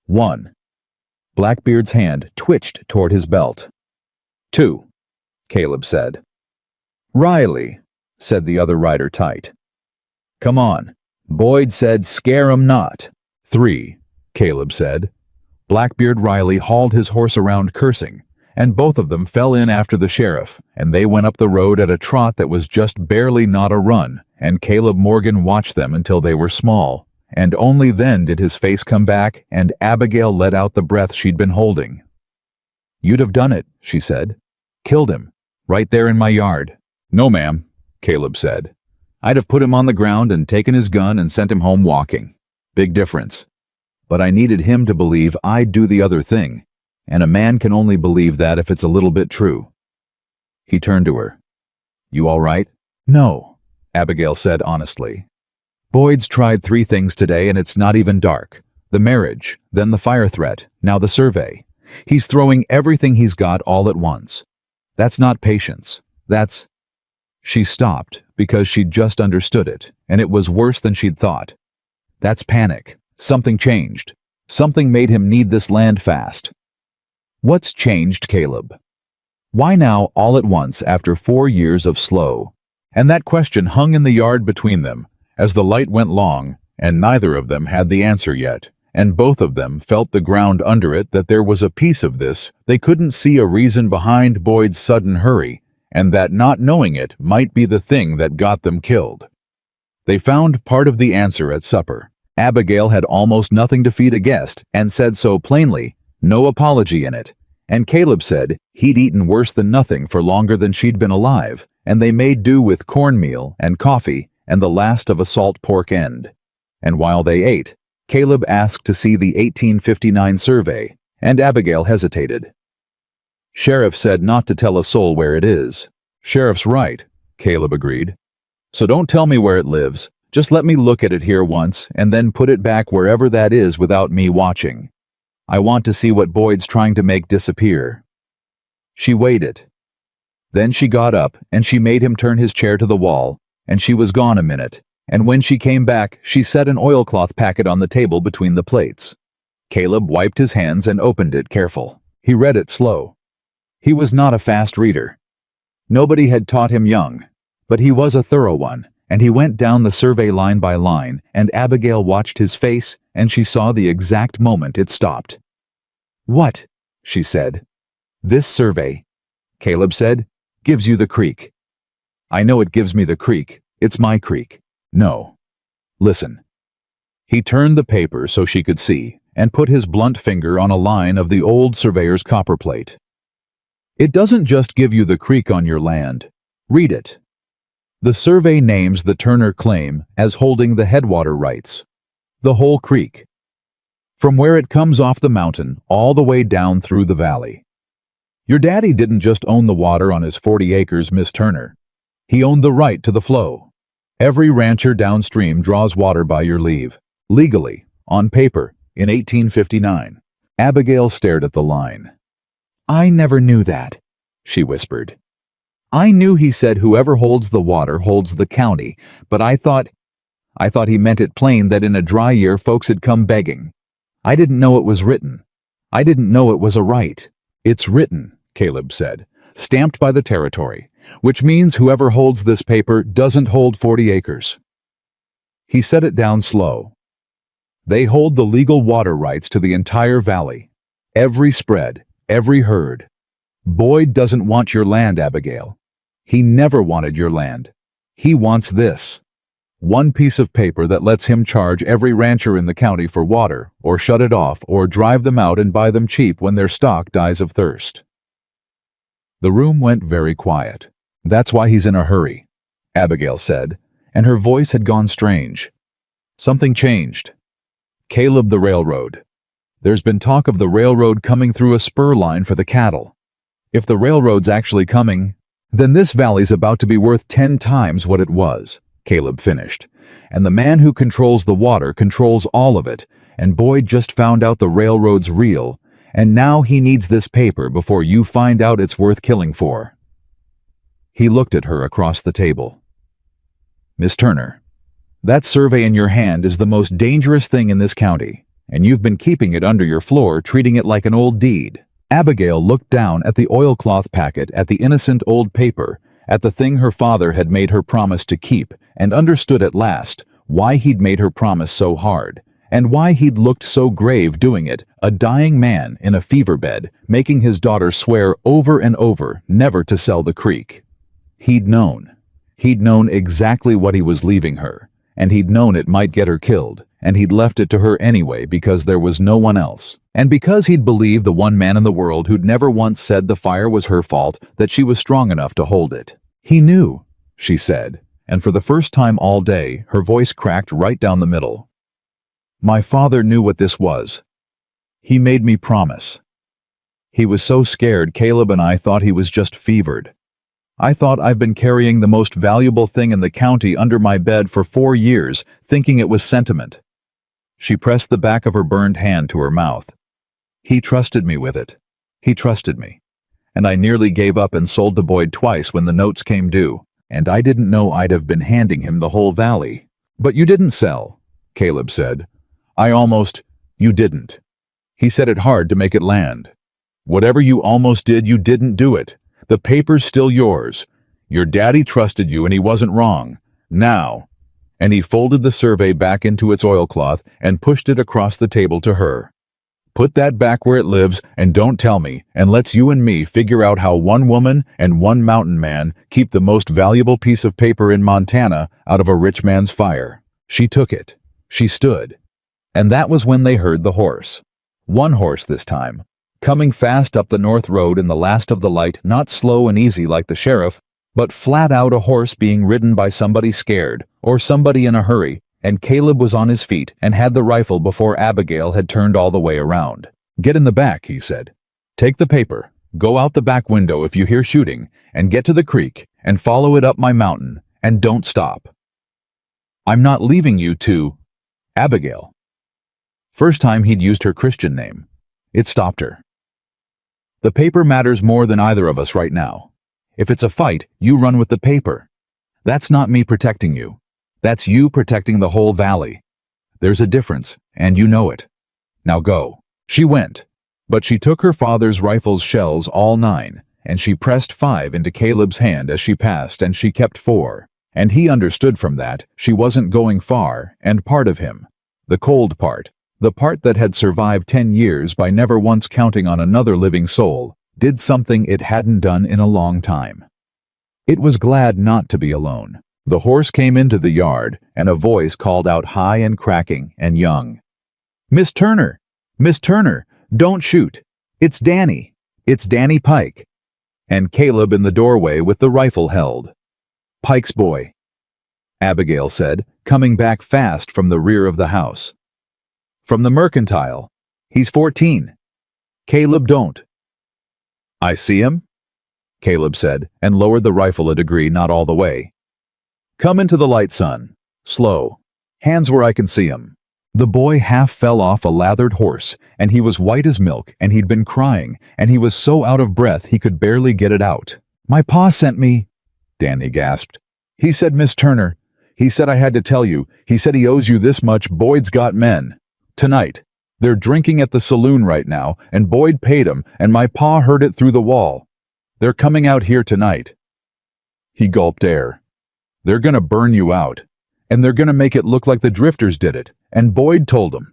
1. Blackbeard's hand twitched toward his belt. 2. Caleb said. "Riley," said the other rider tight. "Come on. Boyd said scare 'em not." 3. Caleb said. Blackbeard Riley hauled his horse around cursing, and both of them fell in after the sheriff, and they went up the road at a trot that was just barely not a run, and Caleb Morgan watched them until they were small, and only then did his face come back and Abigail let out the breath she'd been holding. "You'd have done it," she said. "Killed him, right there in my yard." "No, ma'am," Caleb said. "I'd have put him on the ground and taken his gun and sent him home walking. Big difference. But I needed him to believe I'd do the other thing, and a man can only believe that if it's a little bit true." He turned to her. "You all right?" "No," Abigail said honestly. "Boyd's tried 3 things today and it's not even dark. The marriage, then the fire threat, now the survey. He's throwing everything he's got all at once. That's not patience. That's—" She stopped because she'd just understood it, and it was worse than she'd thought. "That's panic. Something changed. Something made him need this land fast." "What's changed, Caleb? Why now all at once after 4 years of slow?" And that question hung in the yard between them as the light went long, and neither of them had the answer yet, and both of them felt the ground under it that there was a piece of this they couldn't see a reason behind Boyd's sudden hurry, and that not knowing it might be the thing that got them killed. They found part of the answer at supper. Abigail had almost nothing to feed a guest, and said so plainly, no apology in it, and Caleb said he'd eaten worse than nothing for longer than she'd been alive, and they made do with cornmeal and coffee and the last of a salt pork end. And while they ate, Caleb asked to see the 1859 survey, and Abigail hesitated. "Sheriff said not to tell a soul where it is." "Sheriff's right," Caleb agreed. "So don't tell me where it lives. Just let me look at it here once, and then put it back wherever that is without me watching. I want to see what Boyd's trying to make disappear." She waited. Then she got up, and she made him turn his chair to the wall, and she was gone a minute, and when she came back, she set an oilcloth packet on the table between the plates. Caleb wiped his hands and opened it careful. He read it slow. He was not a fast reader. Nobody had taught him young, but he was a thorough one, and he went down the survey line by line, and Abigail watched his face, and she saw the exact moment it stopped. "What?" she said. "This survey," Caleb said, "gives you the creek." "I know it gives me the creek. It's my creek." "No. Listen." He turned the paper so she could see, and put his blunt finger on a line of the old surveyor's copperplate. "It doesn't just give you the creek on your land. Read it. The survey names the Turner claim as holding the headwater rights. The whole creek. From where it comes off the mountain all the way down through the valley. Your daddy didn't just own the water on his 40 acres, Miss Turner. He owned the right to the flow. Every rancher downstream draws water by your leave, legally, on paper, in 1859. Abigail stared at the line. "I never knew that," she whispered. "I knew he said whoever holds the water holds the county, but I thought he meant it plain that in a dry year folks had come begging. I didn't know it was written. I didn't know it was a right." "It's written," Caleb said, "stamped by the territory, which means whoever holds this paper doesn't hold 40 acres. He set it down slow. "They hold the legal water rights to the entire valley. Every spread, every herd. Boyd doesn't want your land, Abigail. He never wanted your land. He wants this. One piece of paper that lets him charge every rancher in the county for water, or shut it off, or drive them out and buy them cheap when their stock dies of thirst. The room went very quiet. That's why he's in a hurry, Abigail said, and her voice had gone strange. Something changed. Caleb, the railroad. There's been talk of the railroad coming through a spur line for the cattle. If the railroad's actually coming, then this valley's about to be worth 10 times what it was, Caleb finished. And the man who controls the water controls all of it, and Boyd just found out the railroad's real, and now he needs this paper before you find out it's worth killing for. He looked at her across the table. Miss Turner, that survey in your hand is the most dangerous thing in this county, and you've been keeping it under your floor, treating it like an old deed. Abigail looked down at the oilcloth packet, at the innocent old paper, at the thing her father had made her promise to keep, and understood at last why he'd made her promise so hard, and why he'd looked so grave doing it, a dying man in a fever bed, making his daughter swear over and over never to sell the creek. He'd known. He'd known exactly what he was leaving her, and he'd known it might get her killed, and he'd left it to her anyway because there was no one else, and because he'd believed the one man in the world who'd never once said the fire was her fault, that she was strong enough to hold it. He knew, she said, and for the first time all day, her voice cracked right down the middle. My father knew what this was. He made me promise. He was so scared Caleb and I thought he was just fevered. I thought I've been carrying the most valuable thing in the county under my bed for 4 years, thinking it was sentiment. She pressed the back of her burned hand to her mouth. He trusted me with it. He trusted me. And I nearly gave up and sold to Boyd twice when the notes came due, and I didn't know I'd have been handing him the whole valley. But you didn't sell, Caleb said. You didn't. He said it hard to make it land. Whatever you almost did, you didn't do it. The paper's still yours. Your daddy trusted you and he wasn't wrong. Now. And he folded the survey back into its oilcloth and pushed it across the table to her. Put that back where it lives and don't tell me, and let's you and me figure out how one woman and one mountain man keep the most valuable piece of paper in Montana out of a rich man's fire. She took it. She stood. And that was when they heard the horse. One horse this time. Coming fast up the north road in the last of the light, not slow and easy like the sheriff, but flat out a horse being ridden by somebody scared, or somebody in a hurry, and Caleb was on his feet and had the rifle before Abigail had turned all the way around. Get in the back, he said. Take the paper, go out the back window if you hear shooting, and get to the creek, and follow it up my mountain, and don't stop. I'm not leaving you to Abigail. First time he'd used her Christian name. It stopped her. The paper matters more than either of us right now. If it's a fight, you run with the paper. That's not me protecting you. That's you protecting the whole valley. There's a difference, and you know it. Now go. She went, but she took her father's rifle's shells, all 9, and she pressed 5 into Caleb's hand as she passed, and she kept 4. And he understood from that she wasn't going far, and part of him, the cold part, the part that had survived 10 years by never once counting on another living soul, did something it hadn't done in a long time. It was glad not to be alone. The horse came into the yard, and a voice called out high and cracking and young. Miss Turner! Miss Turner! Don't shoot! It's Danny! It's Danny Pike! And Caleb in the doorway with the rifle held. Pike's boy, Abigail said, coming back fast from the rear of the house. From the mercantile. He's 14. Caleb don't. I see him, Caleb said, and lowered the rifle a degree, not all the way. Come into the light, son. Slow. Hands where I can see him. The boy half fell off a lathered horse, and he was white as milk, and he'd been crying, and he was so out of breath he could barely get it out. My pa sent me, Danny gasped. He said, Miss Turner, he said I had to tell you. He said he owes you this much. Boyd's got men. Tonight. They're drinking at the saloon right now, and Boyd paid 'em, and my pa heard it through the wall. They're coming out here tonight. He gulped air. They're gonna burn you out, and they're gonna make it look like the drifters did it, and Boyd told 'em.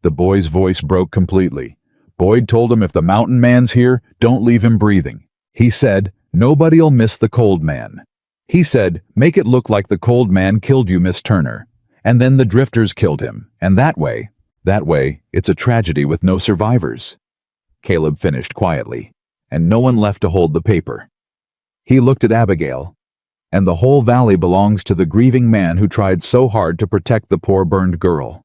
The boy's voice broke completely. Boyd told him if the mountain man's here, don't leave him breathing. He said, "Nobody'll miss the cold man." He said, "Make it look like the cold man killed you, Miss Turner. And then the drifters killed him. And that way, it's a tragedy with no survivors." Caleb finished quietly, and no one left to hold the paper. He looked at Abigail, and the whole valley belongs to the grieving man who tried so hard to protect the poor burned girl.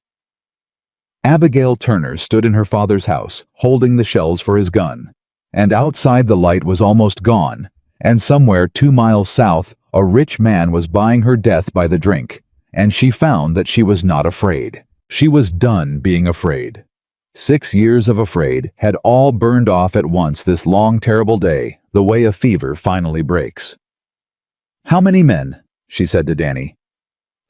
Abigail Turner stood in her father's house, holding the shells for his gun, and outside the light was almost gone, and somewhere 2 miles south, a rich man was buying her death by the drink, and she found that she was not afraid. She was done being afraid. 6 years of afraid had all burned off at once this long, terrible day, the way a fever finally breaks. "How many men?" she said to Danny.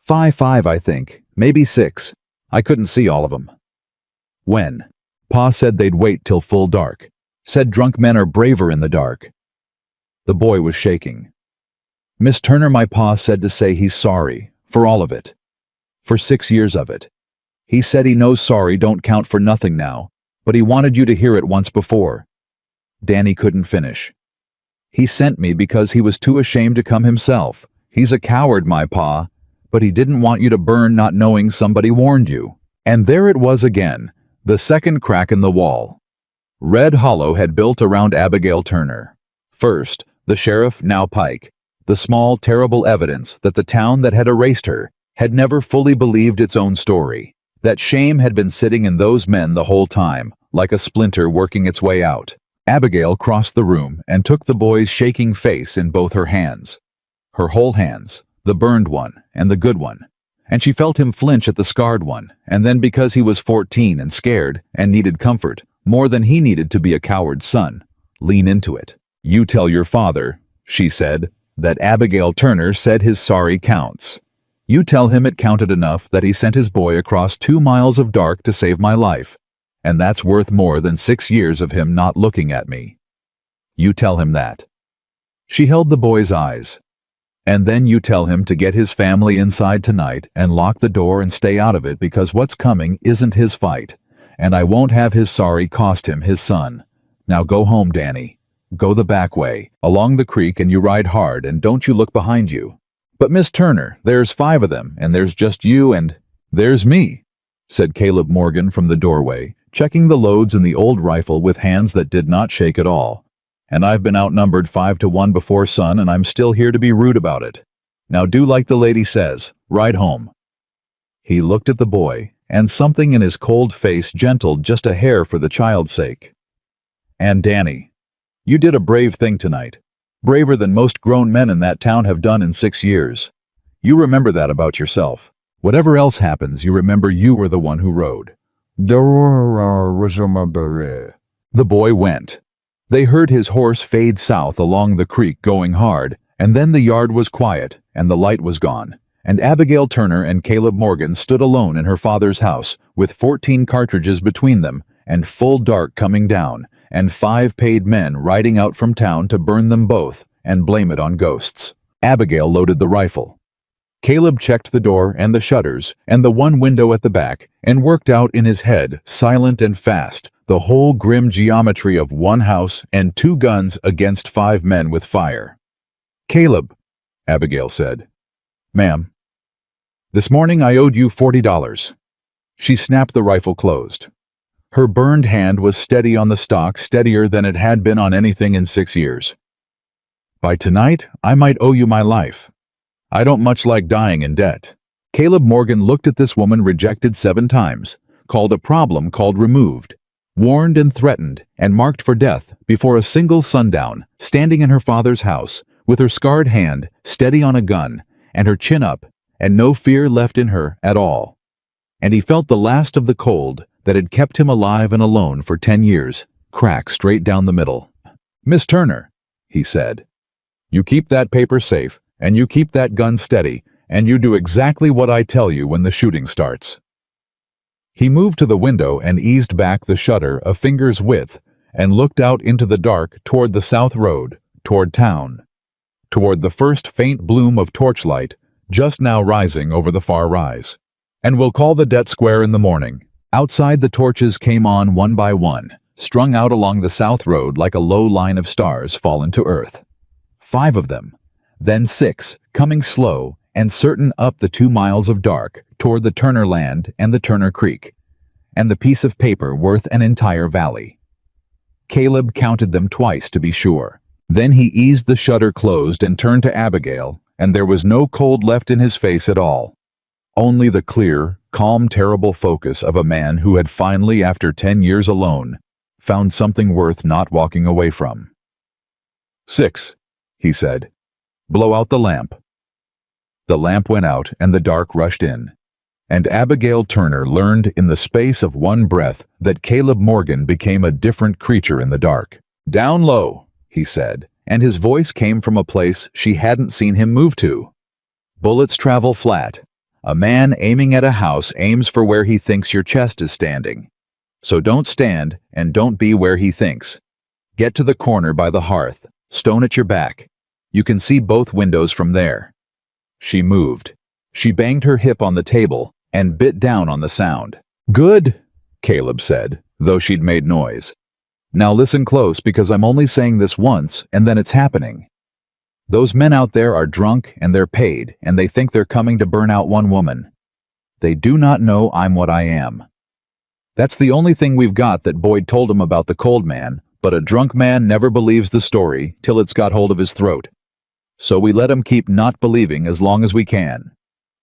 Five, I think. Maybe 6. I couldn't see all of them." "When?" "Pa said they'd wait till full dark. Said drunk men are braver in the dark." The boy was shaking. "Miss Turner, my pa said to say he's sorry, for all of it. For 6 years of it. He said he knows sorry don't count for nothing now, but he wanted you to hear it once before." Danny couldn't finish. "He sent me because he was too ashamed to come himself. He's a coward, my pa, but he didn't want you to burn not knowing somebody warned you." And there it was again, the second crack in the wall. Red Hollow had built around Abigail Turner. First, the sheriff, now Pike, the small, terrible evidence that the town that had erased her had never fully believed its own story. That shame had been sitting in those men the whole time, like a splinter working its way out. Abigail crossed the room and took the boy's shaking face in both her hands. Her whole hands, the burned one and the good one. And she felt him flinch at the scarred one, and then because he was 14 and scared and needed comfort, more than he needed to be a coward's son, lean into it. "You tell your father," she said, "that Abigail Turner said his sorry counts. You tell him it counted enough that he sent his boy across 2 miles of dark to save my life, and that's worth more than 6 years of him not looking at me. You tell him that." She held the boy's eyes. "And then you tell him to get his family inside tonight and lock the door and stay out of it because what's coming isn't his fight, and I won't have his sorry cost him his son. Now go home, Danny. Go the back way, along the creek, and you ride hard, and don't you look behind you." "But Miss Turner, there's 5 of them, and there's just you and—" "There's me," said Caleb Morgan from the doorway, checking the loads in the old rifle with hands that did not shake at all. "And I've been outnumbered 5 to 1 before, son, and I'm still here to be rude about it. Now do like the lady says, ride home." He looked at the boy, and something in his cold face gentled just a hair for the child's sake. "And Danny, you did a brave thing tonight, braver than most grown men in that town have done in 6 years. You remember that about yourself. Whatever else happens, you remember you were the one who rode." The boy went. They heard his horse fade south along the creek going hard, and then the yard was quiet, and the light was gone, and Abigail Turner and Caleb Morgan stood alone in her father's house, with 14 cartridges between them, and full dark coming down, and 5 paid men riding out from town to burn them both and blame it on ghosts. Abigail loaded the rifle. Caleb checked the door and the shutters and the one window at the back and worked out in his head, silent and fast, the whole grim geometry of 1 house and 2 guns against 5 men with fire. "Caleb," Abigail said. "Ma'am." "This morning I owed you $40. She snapped the rifle closed. Her burned hand was steady on the stock, steadier than it had been on anything in 6 years. "By tonight, I might owe you my life. I don't much like dying in debt." Caleb Morgan looked at this woman rejected 7 times, called a problem called removed, warned and threatened, and marked for death before a single sundown, standing in her father's house, with her scarred hand steady on a gun, and her chin up, and no fear left in her at all. And he felt the last of the cold that had kept him alive and alone for 10 years, crack straight down the middle. "Miss Turner," he said, "you keep that paper safe, and you keep that gun steady, and you do exactly what I tell you when the shooting starts." He moved to the window and eased back the shutter a finger's width and looked out into the dark toward the south road, toward town, toward the first faint bloom of torchlight just now rising over the far rise. "And we'll call the debt square in the morning." Outside the torches came on one by one, strung out along the south road like a low line of stars fallen to earth. 5 of them, then 6, coming slow and certain up the 2 miles of dark toward the Turner land and the Turner Creek, and the piece of paper worth an entire valley. Caleb counted them twice to be sure. Then he eased the shutter closed and turned to Abigail, and there was no cold left in his face at all. Only the clear, calm, terrible focus of a man who had finally, after 10 years alone, found something worth not walking away from. 6, he said. Blow out the lamp. The lamp went out and the dark rushed in, and Abigail Turner learned in the space of one breath that Caleb Morgan became a different creature in the dark. Down low, he said, and his voice came from a place she hadn't seen him move to. Bullets travel flat. A man aiming at a house aims for where he thinks your chest is standing. So don't stand and don't be where he thinks. Get to the corner by the hearth, stone at your back. You can see both windows from there. She moved. She banged her hip on the table and bit down on the sound. Good, Caleb said, though she'd made noise. Now listen close because I'm only saying this once and then it's happening. Those men out there are drunk and they're paid and they think they're coming to burn out one woman. They do not know I'm what I am. That's the only thing we've got that Boyd told him about the cold man, but a drunk man never believes the story till it's got hold of his throat. So we let him keep not believing as long as we can.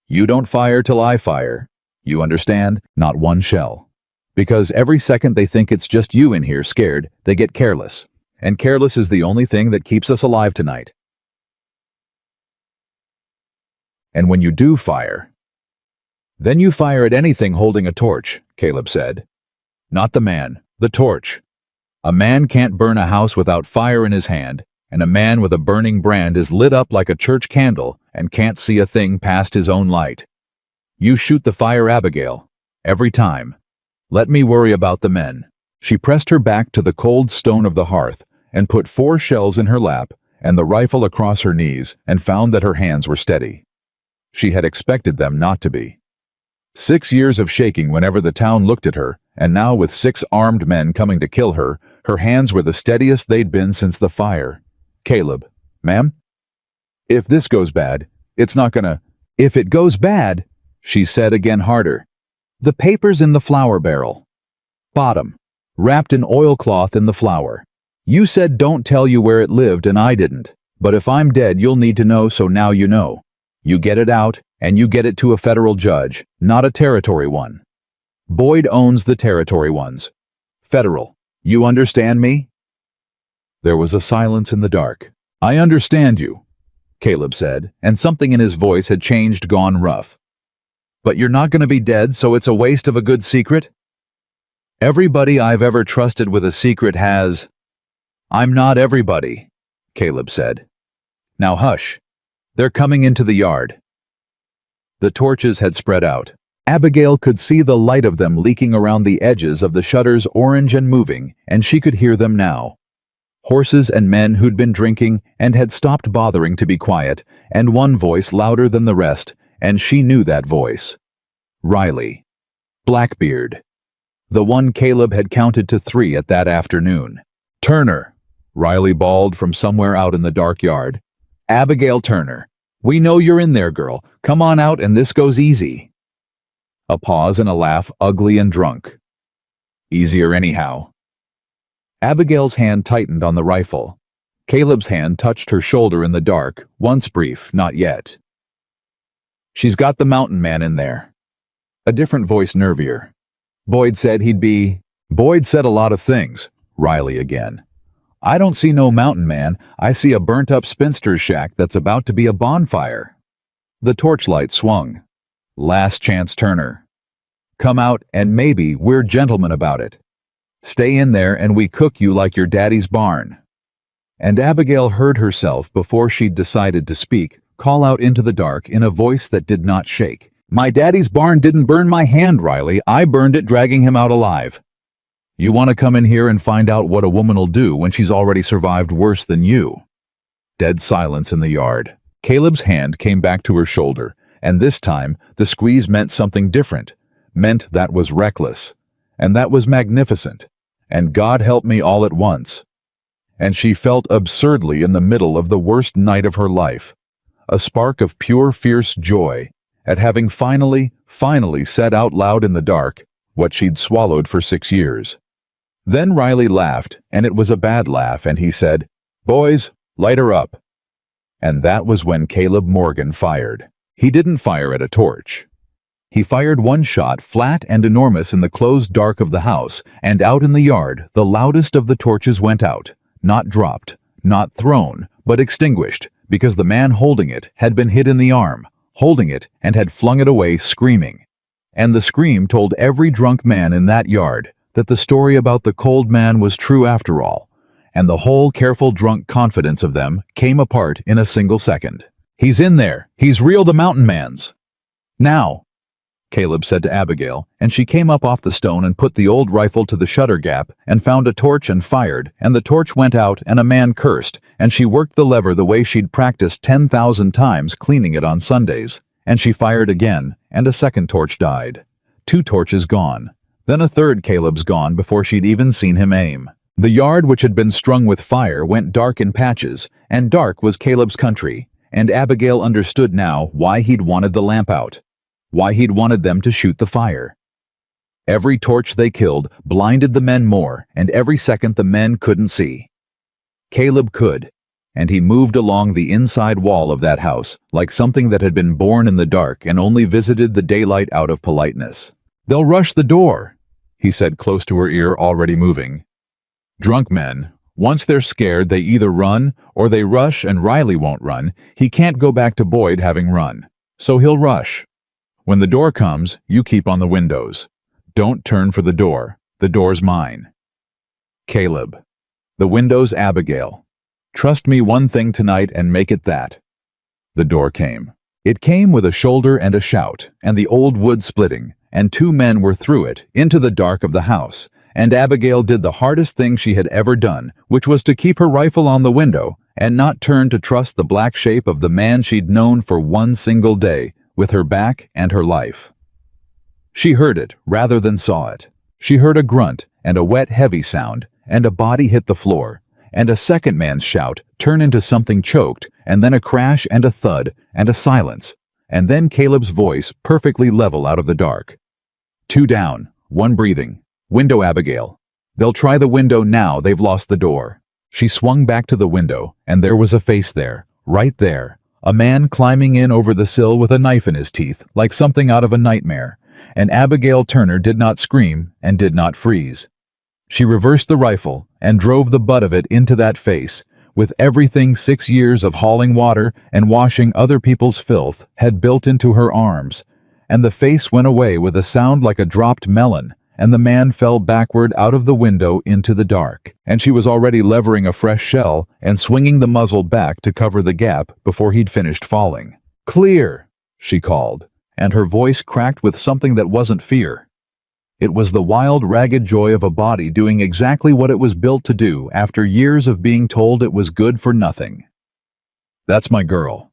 You don't fire till I fire. You understand? Not one shell. Because every second they think it's just you in here scared, they get careless. And careless is the only thing that keeps us alive tonight. And when you do fire, then you fire at anything holding a torch, Caleb said. Not the man, the torch. A man can't burn a house without fire in his hand, and a man with a burning brand is lit up like a church candle and can't see a thing past his own light. You shoot the fire, Abigail, every time. Let me worry about the men. She pressed her back to the cold stone of the hearth and put 4 shells in her lap and the rifle across her knees and found that her hands were steady. She had expected them not to be. 6 years of shaking whenever the town looked at her, and now with 6 armed men coming to kill her, her hands were the steadiest they'd been since the fire. Caleb, ma'am? If this goes bad, it's not gonna... If it goes bad, she said again harder. The paper's in the flour barrel. Bottom, wrapped in oilcloth in the flour. You said don't tell you where it lived and I didn't. But if I'm dead, you'll need to know, so now you know. You get it out, and you get it to a federal judge, not a territory one. Boyd owns the territory ones. Federal. You understand me? There was a silence in the dark. I understand you, Caleb said, and something in his voice had changed, gone rough. But you're not going to be dead, so it's a waste of a good secret? Everybody I've ever trusted with a secret has... I'm not everybody, Caleb said. Now hush. They're coming into the yard. The torches had spread out. Abigail could see the light of them leaking around the edges of the shutters, orange and moving, and she could hear them now. Horses and men who'd been drinking and had stopped bothering to be quiet, and one voice louder than the rest, and she knew that voice. Riley. Blackbeard. The one Caleb had counted to 3 at that afternoon. Turner, Riley bawled from somewhere out in the dark yard. Abigail Turner. We know you're in there, girl. Come on out and this goes easy. A pause and a laugh, ugly and drunk. Easier anyhow. Abigail's hand tightened on the rifle. Caleb's hand touched her shoulder in the dark, once brief, not yet. She's got the mountain man in there. A different voice, nervier. Boyd said he'd be... Boyd said a lot of things. Riley again. I don't see no mountain man. I see a burnt-up spinster's shack that's about to be a bonfire. The torchlight swung. Last chance, Turner. Come out and maybe we're gentlemen about it. Stay in there and we cook you like your daddy's barn. And Abigail heard herself, before she'd decided to speak, call out into the dark in a voice that did not shake. My daddy's barn didn't burn my hand, Riley. I burned it dragging him out alive. You want to come in here and find out what a woman'll do when she's already survived worse than you? Dead silence in the yard. Caleb's hand came back to her shoulder, and this time the squeeze meant something different, meant that was reckless, and that was magnificent, and God help me all at once. And she felt absurdly in the middle of the worst night of her life, a spark of pure, fierce joy at having finally said out loud in the dark what she'd swallowed for 6 years. Then Riley laughed, and it was a bad laugh, and he said, "Boys, light her up." And that was when Caleb Morgan fired. He didn't fire at a torch. He fired one shot, flat and enormous, in the closed dark of the house, and out in the yard the loudest of the torches went out, not dropped, not thrown, but extinguished, because the man holding it had been hit in the arm, holding it, and had flung it away screaming. And the scream told every drunk man in that yard that the story about the cold man was true after all, and the whole careful drunk confidence of them came apart in a single second. "He's in there! He's real the mountain man's!" "Now," Caleb said to Abigail, and she came up off the stone and put the old rifle to the shutter gap and found a torch and fired, and the torch went out and a man cursed, and she worked the lever the way she'd practiced 10,000 times cleaning it on Sundays, and she fired again, and a second torch died. 2 torches gone. Then a third Caleb's gone before she'd even seen him aim. The yard which had been strung with fire went dark in patches, and dark was Caleb's country, and Abigail understood now why he'd wanted the lamp out, why he'd wanted them to shoot the fire. Every torch they killed blinded the men more, and every second the men couldn't see. Caleb could, and he moved along the inside wall of that house like something that had been born in the dark and only visited the daylight out of politeness. "They'll rush the door," he said close to her ear, already moving. "Drunk men, once they're scared, they either run or they rush, and Riley won't run. He can't go back to Boyd having run, so he'll rush. When the door comes, you keep on the windows. Don't turn for the door. The door's mine." Caleb. "The window's Abigail. Trust me one thing tonight and make it that." The door came. It came with a shoulder and a shout, and the old wood splitting, and 2 men were through it, into the dark of the house, and Abigail did the hardest thing she had ever done, which was to keep her rifle on the window, and not turn to trust the black shape of the man she'd known for one single day, with her back and her life. She heard it rather than saw it. She heard a grunt and a wet, heavy sound, and a body hit the floor, and a second man's shout turn into something choked, and then a crash and a thud and a silence, and then Caleb's voice perfectly level out of the dark. "2 down, 1 breathing. Window, Abigail. They'll try the window now they've lost the door." She swung back to the window, and there was a face there, right there, a man climbing in over the sill with a knife in his teeth, like something out of a nightmare, and Abigail Turner did not scream and did not freeze. She reversed the rifle and drove the butt of it into that face, with everything 6 years of hauling water and washing other people's filth had built into her arms, and the face went away with a sound like a dropped melon, and the man fell backward out of the window into the dark, and she was already levering a fresh shell and swinging the muzzle back to cover the gap before he'd finished falling. "Clear!" she called, and her voice cracked with something that wasn't fear. It was the wild, ragged joy of a body doing exactly what it was built to do after years of being told it was good for nothing. "That's my girl,"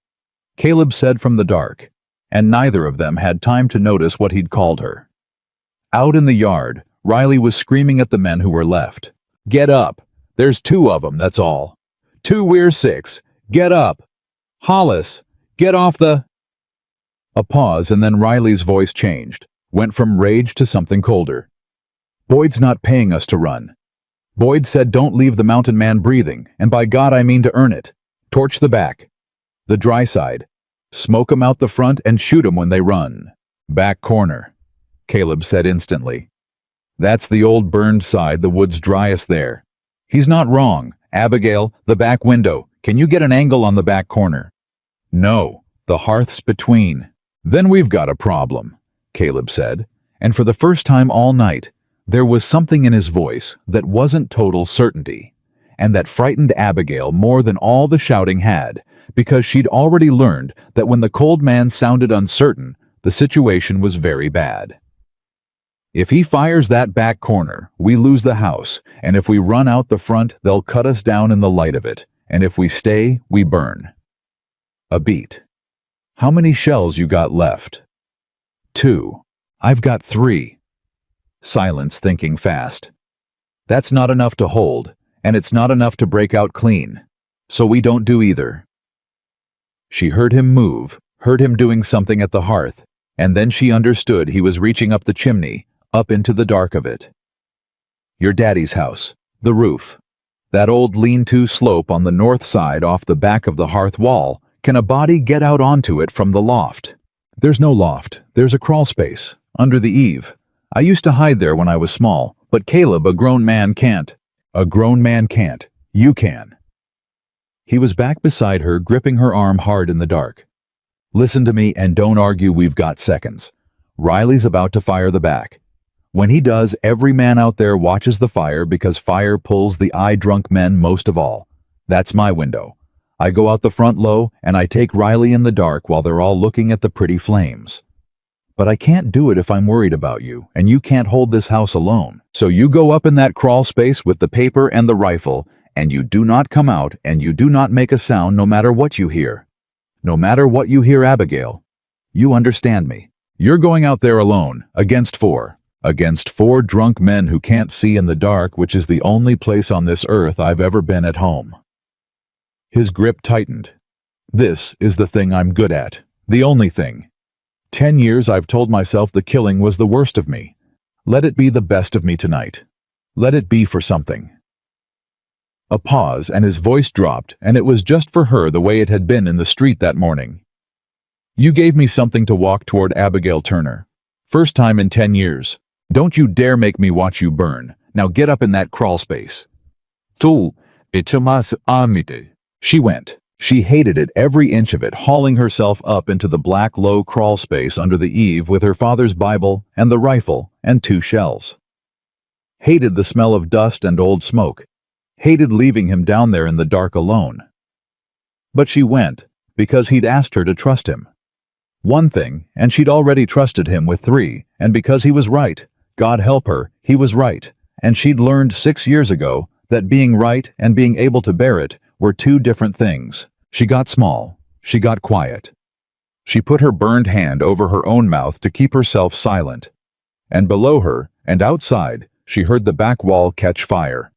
Caleb said from the dark, and neither of them had time to notice what he'd called her. Out in the yard, Riley was screaming at the men who were left. "Get up! There's 2 of them, that's all. 2, we're 6. Get up! Hollis, get off the—" A pause, and then Riley's voice changed, went from rage to something colder. "Boyd's not paying us to run. Boyd said don't leave the mountain man breathing, and by God I mean to earn it. Torch the back. The dry side. Smoke 'em out the front and shoot 'em when they run." "Back corner," Caleb said instantly. "That's the old burned side, the wood's driest there. He's not wrong. Abigail, the back window. Can you get an angle on the back corner?" "No, the hearth's between." "Then we've got a problem," Caleb said, and for the first time all night, there was something in his voice that wasn't total certainty, and that frightened Abigail more than all the shouting had, because she'd already learned that when the cold man sounded uncertain, the situation was very bad. "If he fires that back corner, we lose the house, and if we run out the front, they'll cut us down in the light of it, and if we stay, we burn." A beat. "How many shells you got left?" 2. "I've got 3. Silence, thinking fast. That's not enough to hold, and it's not enough to break out clean. So we don't do either." She heard him move, heard him doing something at the hearth, and then she understood he was reaching up the chimney, up into the dark of it. "Your daddy's house, the roof. That old lean-to slope on the north side off the back of the hearth wall. Can a body get out onto it from the loft?" "There's no loft. There's a crawl space, under the eave. I used to hide there when I was small, but Caleb, a grown man, can't." "A grown man can't. You can." He was back beside her, gripping her arm hard in the dark. "Listen to me and don't argue, we've got seconds. Riley's about to fire the back. When he does, every man out there watches the fire because fire pulls the eye-drunk men most of all. That's my window. I go out the front low and I take Riley in the dark while they're all looking at the pretty flames. But I can't do it if I'm worried about you, and you can't hold this house alone. So you go up in that crawl space with the paper and the rifle, and you do not come out, and you do not make a sound no matter what you hear. No matter what you hear, Abigail. You understand me. You're going out there alone, against four. Against four drunk men who can't see in the dark, which is the only place on this earth I've ever been at home." His grip tightened. "This is the thing I'm good at. The only thing. 10 years I've told myself the killing was the worst of me. Let it be the best of me tonight. Let it be for something." A pause, and his voice dropped, and it was just for her the way it had been in the street that morning. "You gave me something to walk toward, Abigail Turner. First time in 10 years. Don't you dare make me watch you burn. Now get up in that crawl space." "Tu, etamas amite." She went. She hated it, every inch of it, hauling herself up into the black low crawl space under the eave with her father's Bible and the rifle and 2 shells. Hated the smell of dust and old smoke. Hated leaving him down there in the dark alone. But she went, because he'd asked her to trust him. One thing, and she'd already trusted him with 3, and because he was right, God help her, he was right, and she'd learned 6 years ago that being right and being able to bear it were 2 different things. She got small. She got quiet. She put her burned hand over her own mouth to keep herself silent. And below her, and outside, she heard the back wall catch fire.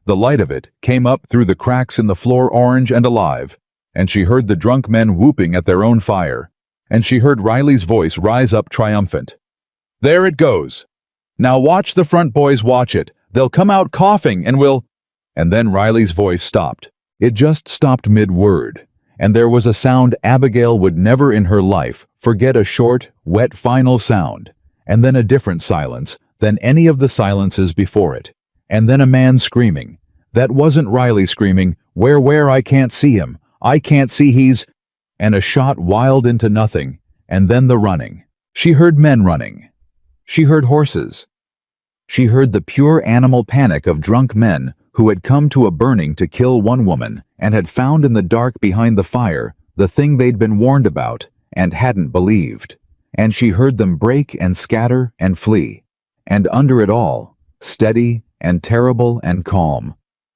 The light of it came up through the cracks in the floor orange and alive, and she heard the drunk men whooping at their own fire, and she heard Riley's voice rise up triumphant. "There it goes. Now watch the front boys watch it. They'll come out coughing and we'll—" And then Riley's voice stopped. It just stopped mid-word, and there was a sound Abigail would never in her life forget, a short, wet final sound, and then a different silence than any of the silences before it, and then a man screaming. That wasn't Riley screaming, where, I can't see him, I can't see he's—" and a shot wild into nothing, and then the running. She heard men running. She heard horses. She heard the pure animal panic of drunk men who had come to a burning to kill one woman and had found in the dark behind the fire the thing they'd been warned about and hadn't believed. And she heard them break and scatter and flee. And under it all, steady and terrible and calm,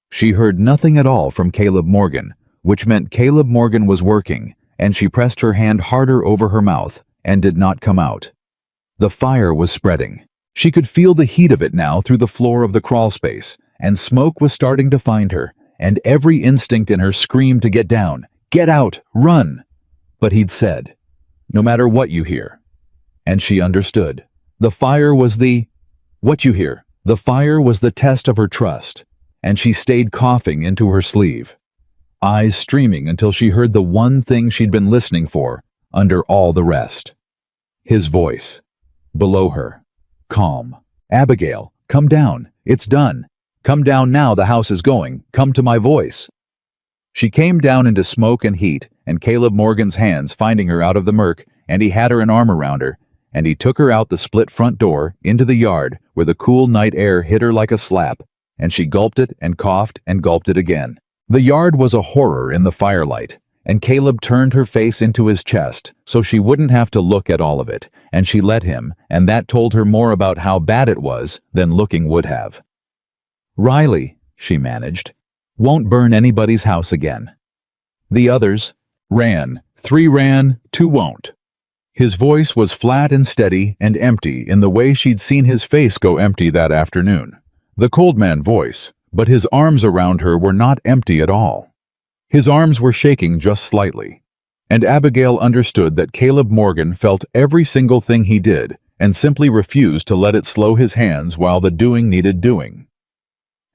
she heard nothing at all from Caleb Morgan, which meant Caleb Morgan was working, and she pressed her hand harder over her mouth and did not come out. The fire was spreading. She could feel the heat of it now through the floor of the crawl space, and smoke was starting to find her, and every instinct in her screamed to get down, get out, run. But he'd said, "No matter what you hear." And she understood. The fire was what you hear. The fire was the test of her trust, and she stayed coughing into her sleeve, eyes streaming until she heard the one thing she'd been listening for under all the rest. His voice. Below her. Calm. "Abigail, come down. It's done. Come down now, the house is going. Come to my voice." She came down into smoke and heat, and Caleb Morgan's hands finding her out of the murk, and he had her an arm around her, and he took her out the split front door, into the yard, where the cool night air hit her like a slap, and she gulped it and coughed and gulped it again. The yard was a horror in the firelight, and Caleb turned her face into his chest so she wouldn't have to look at all of it, and she let him, and that told her more about how bad it was than looking would have. "Riley," she managed, "won't burn anybody's house again." The others ran. 3 ran, 2 won't. His voice was flat and steady and empty in the way she'd seen his face go empty that afternoon. The cold man voice, but his arms around her were not empty at all. His arms were shaking just slightly, and Abigail understood that Caleb Morgan felt every single thing he did and simply refused to let it slow his hands while the doing needed doing.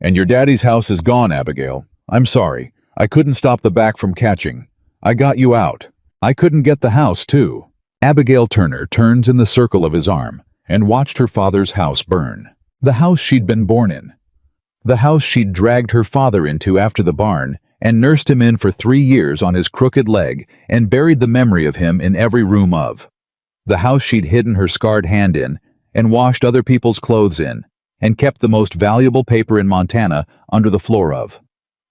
"And your daddy's house is gone, Abigail. I'm sorry. I couldn't stop the back from catching. I got you out. I couldn't get the house, too." Abigail Turner turns in the circle of his arm and watched her father's house burn. The house she'd been born in. The house she'd dragged her father into after the barn and nursed him in for 3 years on his crooked leg and buried the memory of him in every room of. The house she'd hidden her scarred hand in and washed other people's clothes in and kept the most valuable paper in Montana under the floor of.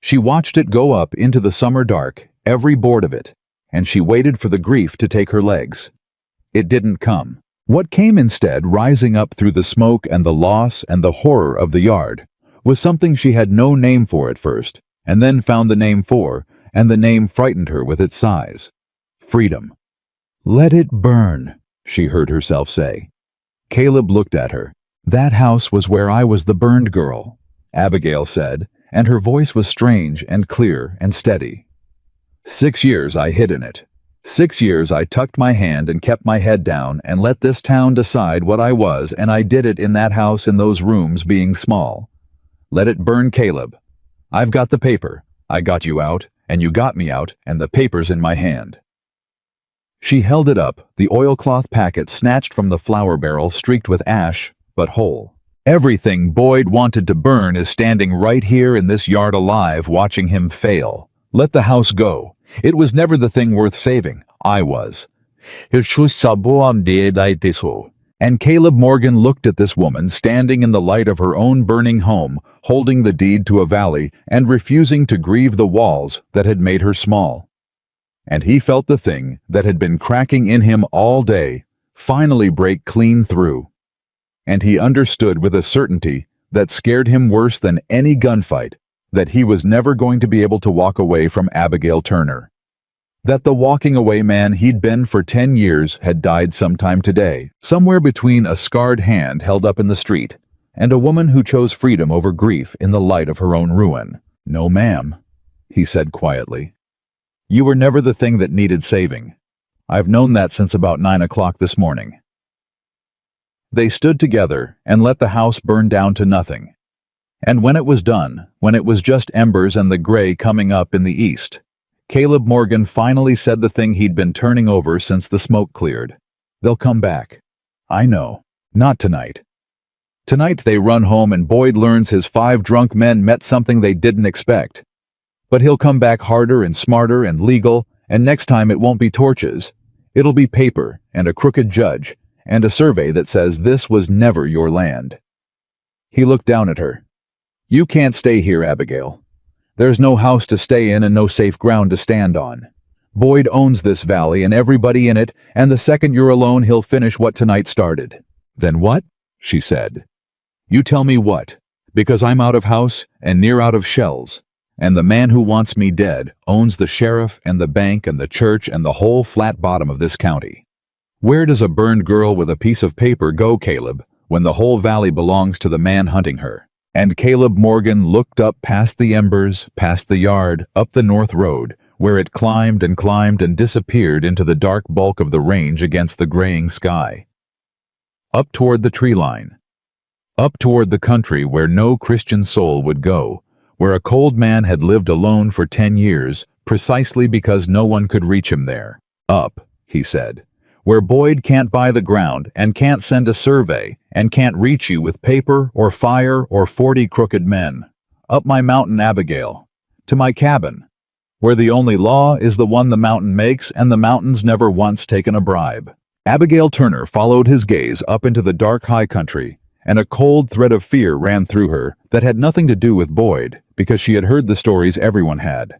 She watched it go up into the summer dark, every board of it, and she waited for the grief to take her legs. It didn't come. What came instead, rising up through the smoke and the loss and the horror of the yard, was something she had no name for at first, and then found the name for, and the name frightened her with its size. Freedom. "Let it burn," she heard herself say. Caleb looked at her. "That house was where I was the burned girl," Abigail said, and her voice was strange and clear and steady. "6 years I hid in it. 6 years I tucked my hand and kept my head down and let this town decide what I was, and I did it in that house in those rooms being small. Let it burn, Caleb. I've got the paper. I got you out, and you got me out, and the paper's in my hand." She held it up, the oilcloth packet snatched from the flour barrel streaked with ash, but whole. "Everything Boyd wanted to burn is standing right here in this yard alive, watching him fail. Let the house go. It was never the thing worth saving. I was." And Caleb Morgan looked at this woman standing in the light of her own burning home, holding the deed to a valley and refusing to grieve the walls that had made her small. And he felt the thing that had been cracking in him all day finally break clean through. And he understood with a certainty that scared him worse than any gunfight that he was never going to be able to walk away from Abigail Turner. That the walking away man he'd been for 10 years had died sometime today, somewhere between a scarred hand held up in the street and a woman who chose freedom over grief in the light of her own ruin. "No, ma'am," he said quietly. "You were never the thing that needed saving. I've known that since about 9 o'clock this morning." They stood together and let the house burn down to nothing. And when it was done, when it was just embers and the gray coming up in the east, Caleb Morgan finally said the thing he'd been turning over since the smoke cleared. "They'll come back. I know. Not tonight. Tonight they run home and Boyd learns his 5 drunk men met something they didn't expect. But he'll come back harder and smarter and legal, and next time it won't be torches. It'll be paper and a crooked judge and a survey that says this was never your land." He looked down at her. "You can't stay here, Abigail. There's no house to stay in and no safe ground to stand on. Boyd owns this valley and everybody in it, and the second you're alone he'll finish what tonight started." "Then what?" she said. "You tell me what, because I'm out of house and near out of shells, and the man who wants me dead owns the sheriff and the bank and the church and the whole flat bottom of this county. Where does a burned girl with a piece of paper go, Caleb, when the whole valley belongs to the man hunting her?" And Caleb Morgan looked up past the embers, past the yard, up the north road, where it climbed and disappeared into the dark bulk of the range against the graying sky. Up toward the tree line. Up toward the country where no Christian soul would go, where a cold man had lived alone for 10 years, precisely because no one could reach him there. "Up," he said, "where Boyd can't buy the ground and can't send a survey and can't reach you with paper or fire or 40 crooked men. Up my mountain, Abigail, to my cabin, where the only law is the one the mountain makes and the mountain's never once taken a bribe." Abigail Turner followed his gaze up into the dark high country, and a cold thread of fear ran through her that had nothing to do with Boyd, because she had heard the stories everyone had.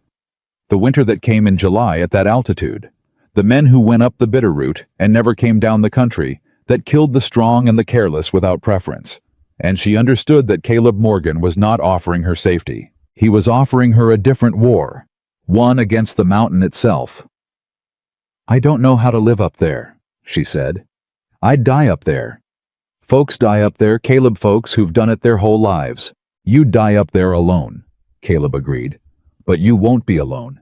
The winter that came in July at that altitude, the men who went up the bitter route and never came down the country, that killed the strong and the careless without preference. And she understood that Caleb Morgan was not offering her safety. He was offering her a different war, one against the mountain itself. "I don't know how to live up there," she said. "I'd die up there. Folks die up there, Caleb folks who've done it their whole lives. "You'd die up there alone," Caleb agreed. "But you won't be alone."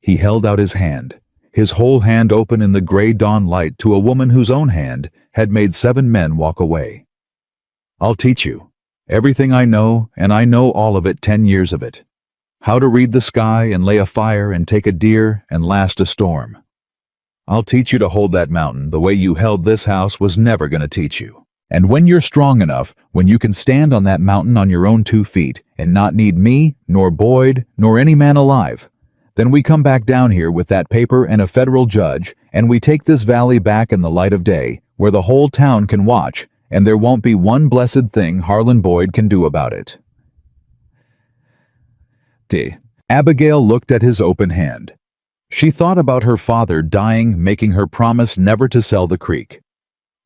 He held out his hand, his whole hand open in the gray dawn light to a woman whose own hand had made 7 men walk away. "I'll teach you. Everything I know, and I know all of it, 10 years of it. How to read the sky and lay a fire and take a deer and last a storm. I'll teach you to hold that mountain the way you held this house was never going to teach you. And when you're strong enough, when you can stand on that mountain on your own 2 feet and not need me, nor Boyd, nor any man alive, then we come back down here with that paper and a federal judge, and we take this valley back in the light of day, where the whole town can watch, and there won't be one blessed thing Harlan Boyd can do about it." Abigail looked at his open hand. She thought about her father dying, making her promise never to sell the creek.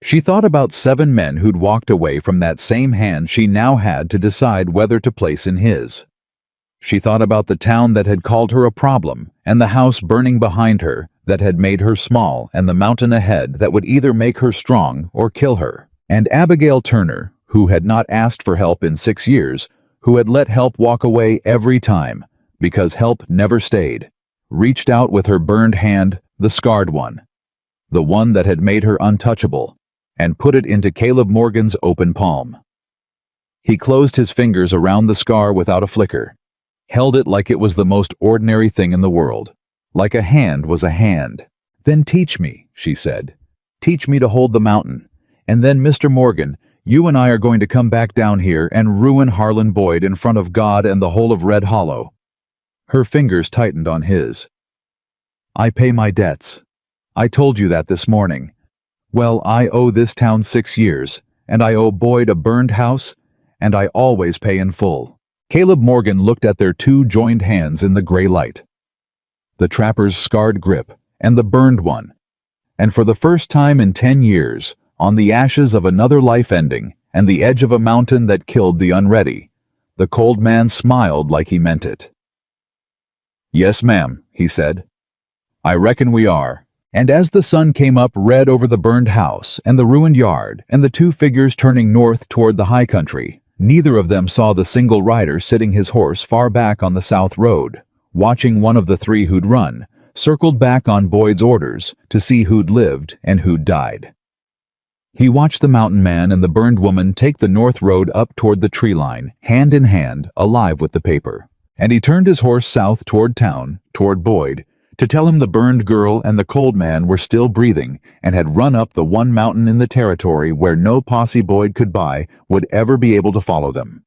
She thought about 7 men who'd walked away from that same hand she now had to decide whether to place in his. She thought about the town that had called her a problem, and the house burning behind her that had made her small, and the mountain ahead that would either make her strong or kill her. And Abigail Turner, who had not asked for help in 6 years, who had let help walk away every time, because help never stayed, reached out with her burned hand, the scarred one, the one that had made her untouchable, and put it into Caleb Morgan's open palm. He closed his fingers around the scar without a flicker, held it like it was the most ordinary thing in the world, like a hand was a hand. "Then teach me," she said. "Teach me to hold the mountain. And then, Mr. Morgan, you and I are going to come back down here and ruin Harlan Boyd in front of God and the whole of Red Hollow." Her fingers tightened on his. "I pay my debts. I told you that this morning. Well, I owe this town 6 years, and I owe Boyd a burned house, and I always pay in full." Caleb Morgan looked at their 2 joined hands in the gray light, the trapper's scarred grip and the burned one, and for the first time in 10 years, on the ashes of another life ending and the edge of a mountain that killed the unready, the cold man smiled like he meant it. "Yes, ma'am," he said. "I reckon we are." And as the sun came up red over the burned house and the ruined yard and the 2 figures turning north toward the high country, neither of them saw the single rider sitting his horse far back on the south road, watching one of the 3 who'd run, circled back on Boyd's orders to see who'd lived and who'd died. He watched the mountain man and the burned woman take the north road up toward the tree line, hand in hand, alive with the paper. And he turned his horse south toward town, toward Boyd, to tell him the burned girl and the cold man were still breathing and had run up the one mountain in the territory where no posse Boyd could buy would ever be able to follow them.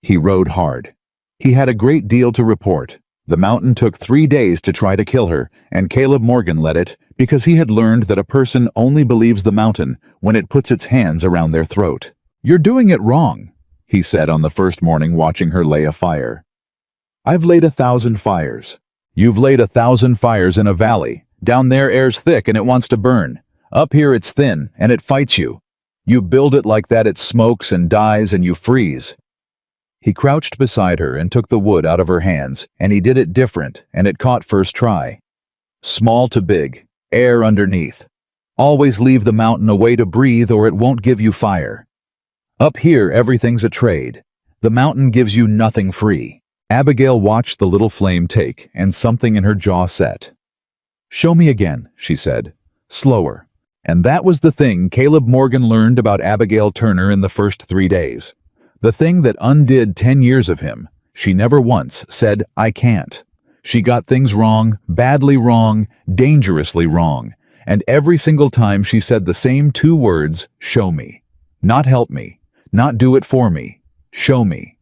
He rode hard. He had a great deal to report. The mountain took 3 days to try to kill her, and Caleb Morgan led it because he had learned that a person only believes the mountain when it puts its hands around their throat. "You're doing it wrong," he said on the first morning watching her lay a fire. "I've laid 1,000 fires. You've laid 1,000 fires in a valley. Down there air's thick and it wants to burn. Up here it's thin and it fights you. You build it like that, it smokes and dies and you freeze." He crouched beside her and took the wood out of her hands, and he did it different, and it caught first try. Small to big, air underneath. Always leave the mountain a way to breathe or it won't give you fire. Up here everything's a trade. The mountain gives you nothing free. Abigail watched the little flame take, and something in her jaw set. "Show me again," she said, slower. And that was the thing Caleb Morgan learned about Abigail Turner in the first 3 days. The thing that undid 10 years of him. She never once said, "I can't." She got things wrong, badly wrong, dangerously wrong. And every single time she said the same 2 words, "Show me." Not help me, not do it for me, show me.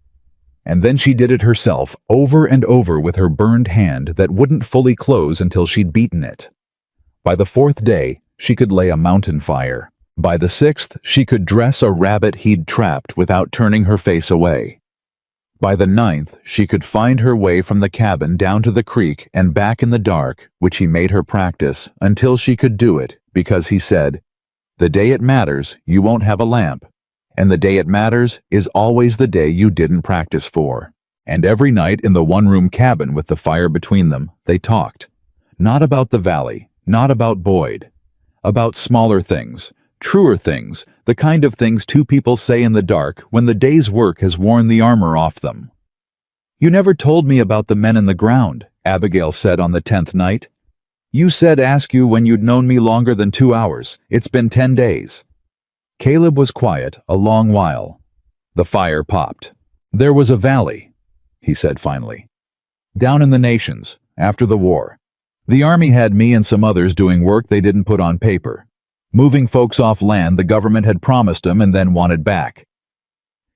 And then she did it herself, over and over with her burned hand that wouldn't fully close until she'd beaten it. By the 4th day, she could lay a mountain fire. By the 6th, she could dress a rabbit he'd trapped without turning her face away. By the 9th, she could find her way from the cabin down to the creek and back in the dark, which he made her practice, until she could do it, because he said, "The day it matters, you won't have a lamp. And the day it matters is always the day you didn't practice for." And every night in the one-room cabin with the fire between them, they talked. Not about the valley, not about Boyd. About smaller things, Truer things, the kind of things two people say in the dark when the day's work has worn the armor off them. "You never told me about the men in the ground," Abigail said on the 10th night. "You said ask you when you'd known me longer than 2 hours. It's been 10 days. Caleb was quiet a long while. The fire popped. "There was a valley," he said finally. "Down in the nations, after the war. The army had me and some others doing work they didn't put on paper. Moving folks off land the government had promised them and then wanted back."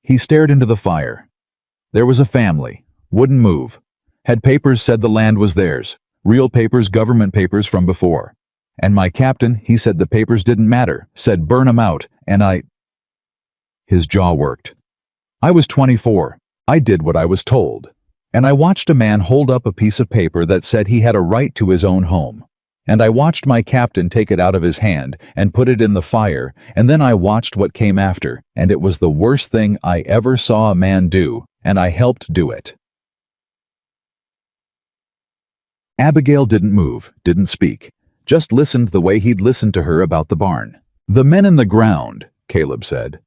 He stared into the fire. "There was a family. Wouldn't move. Had papers said the land was theirs. Real papers, government papers from before. And my captain, he said the papers didn't matter, said burn 'em out, and I—" His jaw worked. "I was 24. I did what I was told. And I watched a man hold up a piece of paper that said he had a right to his own home. And I watched my captain take it out of his hand and put it in the fire, and then I watched what came after, and it was the worst thing I ever saw a man do, and I helped do it." Abigail didn't move, didn't speak, just listened the way he'd listened to her about the barn. "The men in the ground," Caleb said.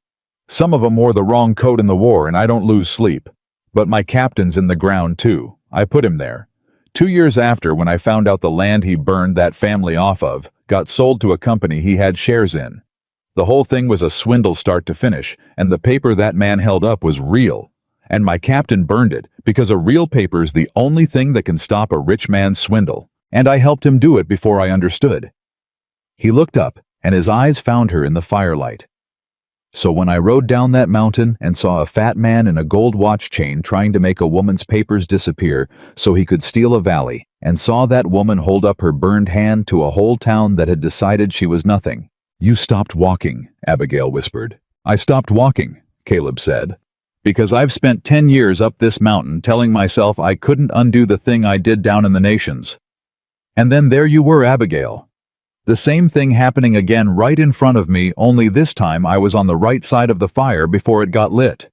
"Some of 'em wore the wrong coat in the war, and I don't lose sleep. But my captain's in the ground too. I put him there. 2 years after, when I found out the land he burned that family off of got sold to a company he had shares in. The whole thing was a swindle start to finish, and the paper that man held up was real. And my captain burned it, because a real paper's the only thing that can stop a rich man's swindle, and I helped him do it before I understood." He looked up, and his eyes found her in the firelight. "So when I rode down that mountain and saw a fat man in a gold watch chain trying to make a woman's papers disappear so he could steal a valley, and saw that woman hold up her burned hand to a whole town that had decided she was nothing—" "You stopped walking," Abigail whispered. "I stopped walking," Caleb said, "because I've spent 10 years up this mountain telling myself I couldn't undo the thing I did down in the nations. And then there you were, Abigail. The same thing happening again right in front of me, only this time I was on the right side of the fire before it got lit."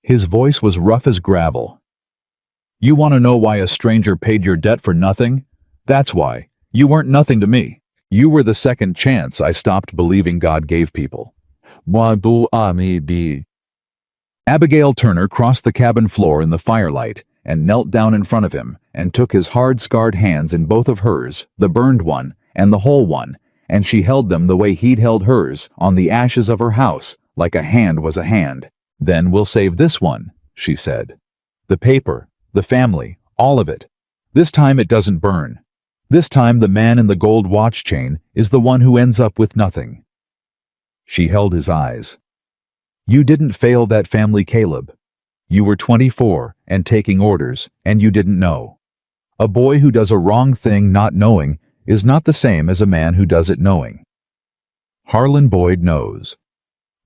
His voice was rough as gravel. "You want to know why a stranger paid your debt for nothing? That's why. You weren't nothing to me. You were the second chance I stopped believing God gave people." Abigail Turner crossed the cabin floor in the firelight and knelt down in front of him and took his hard, scarred hands in both of hers, the burned one and the whole one, and she held them the way he'd held hers, on the ashes of her house, like a hand was a hand. "Then we'll save this one," she said. "The paper, the family, all of it. This time it doesn't burn. This time the man in the gold watch chain is the one who ends up with nothing." She held his eyes. "You didn't fail that family, Caleb. You were 24 and taking orders, and you didn't know. A boy who does a wrong thing not knowing is not the same as a man who does it knowing. Harlan Boyd knows.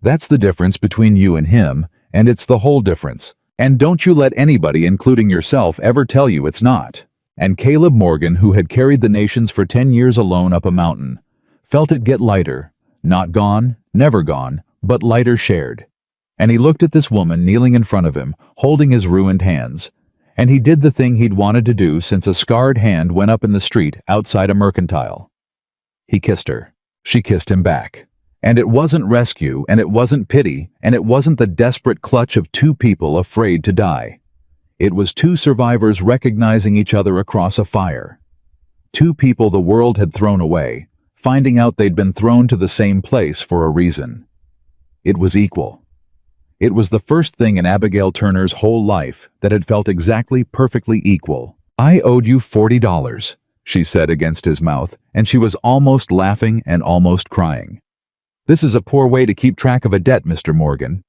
That's the difference between you and him, and it's the whole difference. And don't you let anybody, including yourself, ever tell you it's not." And Caleb Morgan, who had carried the nations for 10 years alone up a mountain, felt it get lighter, not gone, never gone, but lighter shared. And he looked at this woman kneeling in front of him, holding his ruined hands. And he did the thing he'd wanted to do since a scarred hand went up in the street outside a mercantile. He kissed her. She kissed him back. And it wasn't rescue, and it wasn't pity, and it wasn't the desperate clutch of two people afraid to die. It was two survivors recognizing each other across a fire. Two people the world had thrown away, finding out they'd been thrown to the same place for a reason. It was equal. It was the first thing in Abigail Turner's whole life that had felt exactly perfectly equal. "I owed you $40, she said against his mouth, and she was almost laughing and almost crying. "This is a poor way to keep track of a debt, Mr. Morgan."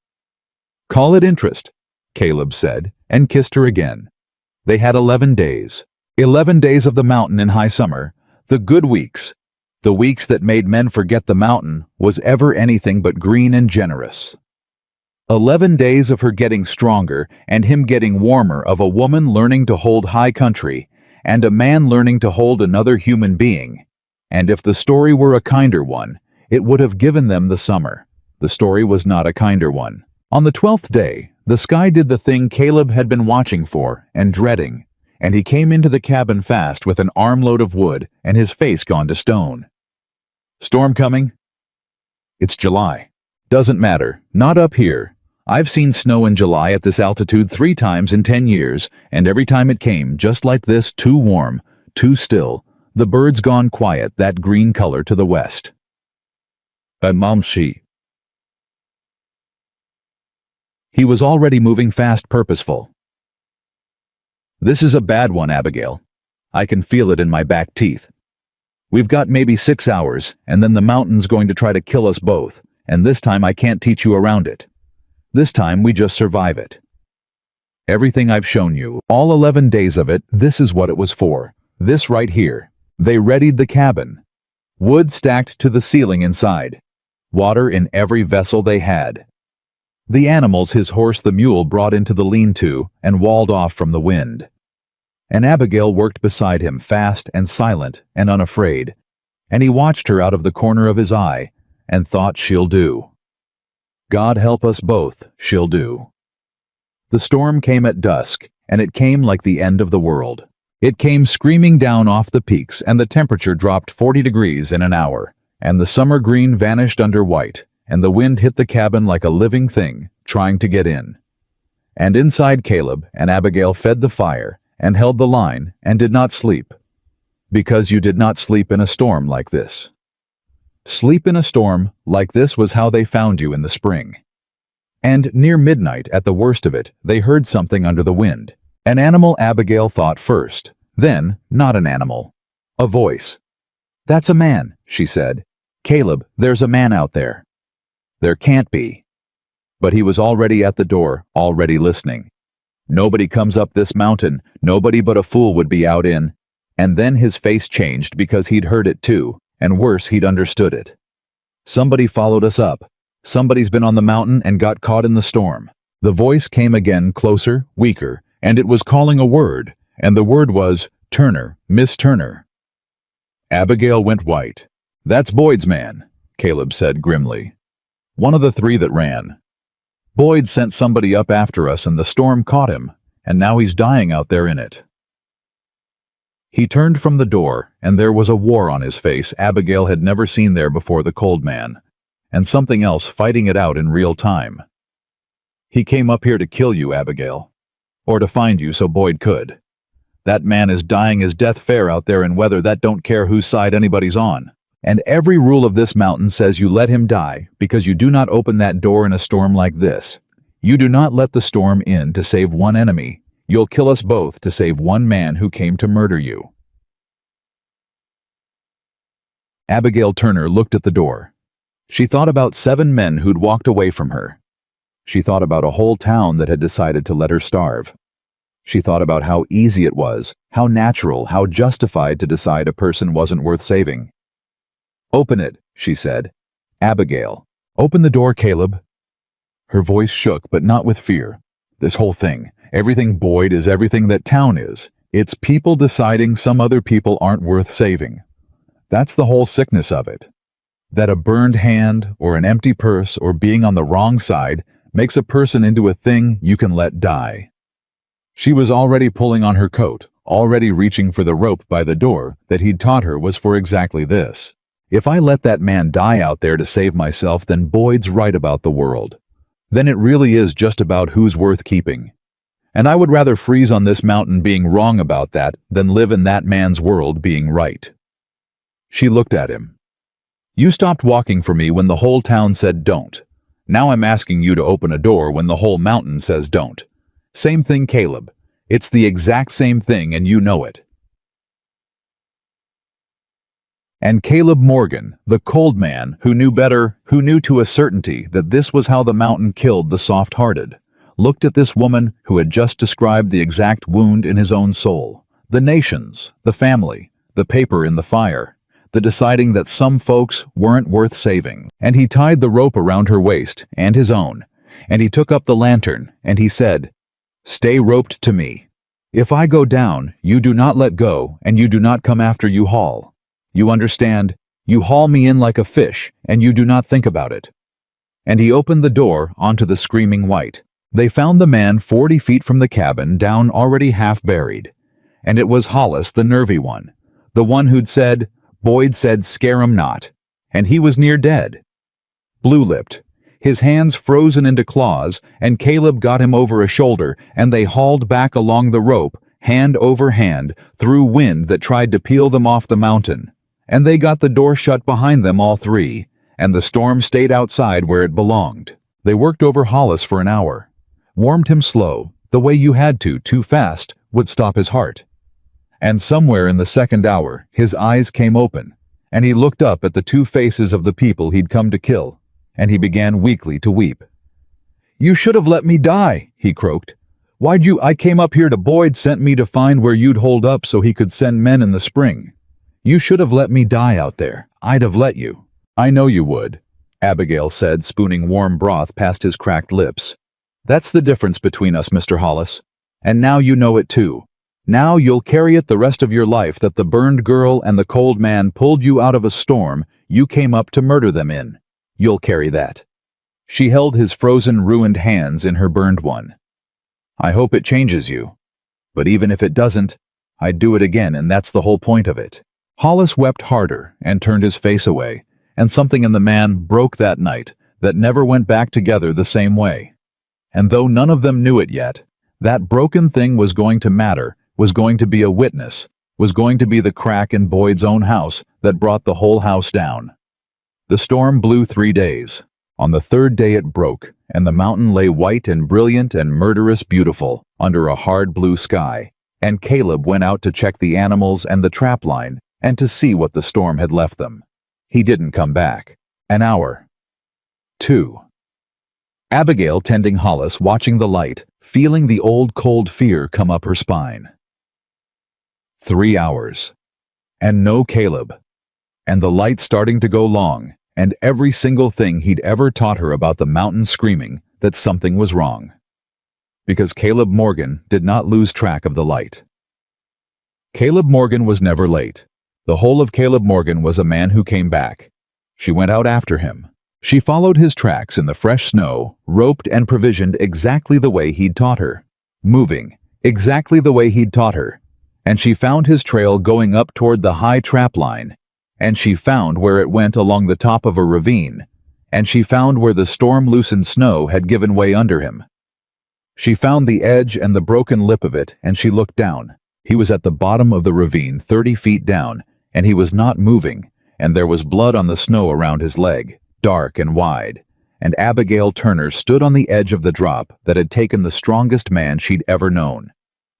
"Call it interest," Caleb said, and kissed her again. They had 11 days. 11 days of the mountain in high summer, the good weeks. The weeks that made men forget the mountain was ever anything but green and generous. 11 days of her getting stronger and him getting warmer, of a woman learning to hold high country and a man learning to hold another human being. And if the story were a kinder one, it would have given them the summer. The story was not a kinder one. On the 12th day, the sky did the thing Caleb had been watching for and dreading, and he came into the cabin fast with an armload of wood and his face gone to stone. "Storm coming?" It's July. Doesn't matter. Not up here. I've seen snow in July at this altitude 3 times in 10 years, and every time it came just like this, too warm, too still, the birds gone quiet, that green color to the west. Mamshi. He was already moving fast, purposeful. This is a bad one, Abigail. I can feel it in my back teeth. We've got maybe 6 hours, and then the mountain's going to try to kill us both, and this time I can't teach you around it. This time we just survive it. Everything I've shown you, all 11 days of it, this is what it was for. This right here. They readied the cabin. Wood stacked to the ceiling inside. Water in every vessel they had. The animals his horse the mule brought into the lean-to and walled off from the wind. And Abigail worked beside him, fast and silent and unafraid, and he watched her out of the corner of his eye and thought, she'll do. God help us both, she'll do. The storm came at dusk, and it came like the end of the world. It came screaming down off the peaks, and the temperature dropped 40 degrees in an hour, and the summer green vanished under white, and the wind hit the cabin like a living thing, trying to get in. And inside Caleb and Abigail fed the fire, and held the line, and did not sleep. Because you did not sleep in a storm like this. Sleep in a storm like this was how they found you in the spring. And near midnight, at the worst of it, they heard something under the wind. An animal, Abigail thought first, then not an animal. A voice. That's a man, she said. Caleb, there's a man out there. There can't be. But he was already at the door, already listening. Nobody comes up this mountain, nobody but a fool would be out in. And then his face changed because he'd heard it too. And worse, he'd understood it. Somebody followed us up. Somebody's been on the mountain and got caught in the storm. The voice came again, closer, weaker, and it was calling a word, and the word was, Turner, Miss Turner. Abigail went white. That's Boyd's man, Caleb said grimly. One of the 3 that ran. Boyd sent somebody up after us and the storm caught him, and now he's dying out there in it. He turned from the door, and there was a war on his face Abigail had never seen there before, the cold man, and something else fighting it out in real time. He came up here to kill you, Abigail, or to find you so Boyd could. That man is dying his death fair out there in weather that don't care whose side anybody's on. And every rule of this mountain says you let him die because you do not open that door in a storm like this. You do not let the storm in to save one enemy. You'll kill us both to save one man who came to murder you. Abigail Turner looked at the door. She thought about 7 men who'd walked away from her. She thought about a whole town that had decided to let her starve. She thought about how easy it was, how natural, how justified to decide a person wasn't worth saving. Open it, she said. Abigail. Open the door, Caleb. Her voice shook, but not with fear. This whole thing, everything Boyd is everything that town is. It's people deciding some other people aren't worth saving. That's the whole sickness of it. That a burned hand, or an empty purse, or being on the wrong side makes a person into a thing you can let die. She was already pulling on her coat, already reaching for the rope by the door that he'd taught her was for exactly this. If I let that man die out there to save myself, then Boyd's right about the world. Then it really is just about who's worth keeping. And I would rather freeze on this mountain being wrong about that than live in that man's world being right. She looked at him. You stopped walking for me when the whole town said don't. Now I'm asking you to open a door when the whole mountain says don't. Same thing, Caleb. It's the exact same thing, and you know it. And Caleb Morgan, the cold man who knew better, who knew to a certainty that this was how the mountain killed the soft-hearted, looked at this woman who had just described the exact wound in his own soul, the nations, the family, the paper in the fire, the deciding that some folks weren't worth saving. And he tied the rope around her waist and his own, and he took up the lantern, and he said, Stay roped to me. If I go down, you do not let go, and you do not come after you haul. You understand? You haul me in like a fish, and you do not think about it. And he opened the door onto the screaming white. They found the man 40 feet from the cabin, down already half buried. And it was Hollis, the nervy one, the one who'd said, Boyd said scare 'em not, and he was near dead. blue-lipped, his hands frozen into claws, and Caleb got him over a shoulder, and they hauled back along the rope, hand over hand, through wind that tried to peel them off the mountain. And they got the door shut behind them, all three, and the storm stayed outside where it belonged. They worked over Hollis for an hour, warmed him slow, the way you had to, too fast, would stop his heart. And somewhere in the second hour, his eyes came open, and he looked up at the two faces of the people he'd come to kill, and he began weakly to weep. "You should have let me die," he croaked. I came up here to Boyd sent me to find where you'd hold up so he could send men in the spring. You should have let me die out there. I'd have let you." "I know you would," Abigail said, spooning warm broth past his cracked lips. "That's the difference between us, Mr. Hollis. And now you know it too. Now you'll carry it the rest of your life that the burned girl and the cold man pulled you out of a storm you came up to murder them in. You'll carry that." She held his frozen, ruined hands in her burned one. "I hope it changes you. But even if it doesn't, I'd do it again, and that's the whole point of it." Hollis wept harder and turned his face away, and something in the man broke that night that never went back together the same way. And though none of them knew it yet, that broken thing was going to matter, was going to be a witness, was going to be the crack in Boyd's own house that brought the whole house down. The storm blew 3 days. On the third day it broke, and the mountain lay white and brilliant and murderous beautiful under a hard blue sky, and Caleb went out to check the animals and the trap line and to see what the storm had left them. He didn't come back. An hour. 2. Abigail tending Hollis, watching the light, feeling the old cold fear come up her spine. 3 hours. And no Caleb. And the light starting to go long, and every single thing he'd ever taught her about the mountain screaming that something was wrong. Because Caleb Morgan did not lose track of the light. Caleb Morgan was never late. The whole of Caleb Morgan was a man who came back. She went out after him. She followed his tracks in the fresh snow, roped and provisioned exactly the way he'd taught her, moving exactly the way he'd taught her, and she found his trail going up toward the high trap line, and she found where it went along the top of a ravine, and she found where the storm-loosened snow had given way under him. She found the edge and the broken lip of it, and she looked down. He was at the bottom of the ravine, 30 feet down, and he was not moving, and there was blood on the snow around his leg, dark and wide, and Abigail Turner stood on the edge of the drop that had taken the strongest man she'd ever known,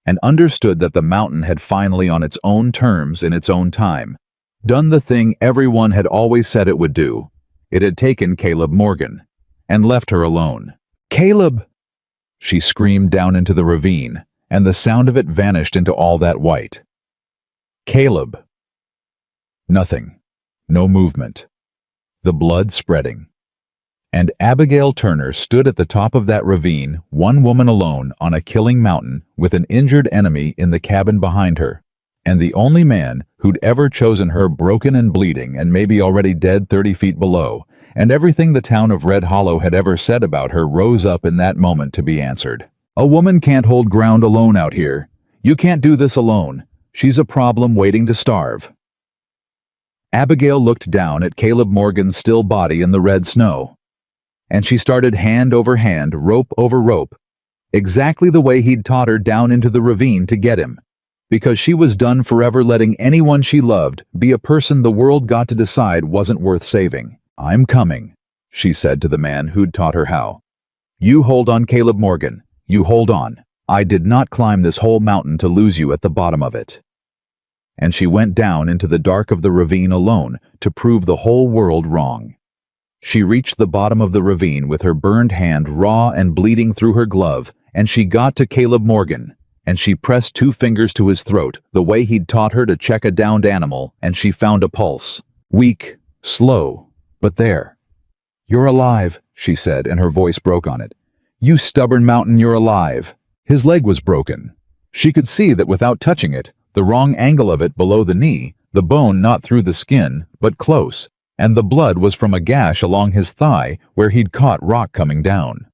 and understood that the mountain had finally, on its own terms in its own time, done the thing everyone had always said it would do. It had taken Caleb Morgan, and left her alone. "Caleb!" She screamed down into the ravine, and the sound of it vanished into all that white. "Caleb!" Nothing. No movement. The blood spreading. And Abigail Turner stood at the top of that ravine, one woman alone on a killing mountain with an injured enemy in the cabin behind her, and the only man who'd ever chosen her broken and bleeding and maybe already dead 30 feet below, and everything the town of Red Hollow had ever said about her rose up in that moment to be answered. "A woman can't hold ground alone out here. You can't do this alone. She's a problem waiting to starve." Abigail looked down at Caleb Morgan's still body in the red snow, and she started hand over hand, rope over rope, exactly the way he'd taught her down into the ravine to get him, because she was done forever letting anyone she loved be a person the world got to decide wasn't worth saving. "I'm coming," she said to the man who'd taught her how. "You hold on, Caleb Morgan. You hold on. I did not climb this whole mountain to lose you at the bottom of it." And she went down into the dark of the ravine alone to prove the whole world wrong. She reached the bottom of the ravine with her burned hand raw and bleeding through her glove, and she got to Caleb Morgan, and she pressed 2 fingers to his throat, the way he'd taught her to check a downed animal, and she found a pulse. Weak, slow, but there. "You're alive," she said, and her voice broke on it. "You stubborn mountain, you're alive." His leg was broken. She could see that without touching it, the wrong angle of it below the knee, the bone not through the skin, but close, and the blood was from a gash along his thigh where he'd caught rock coming down.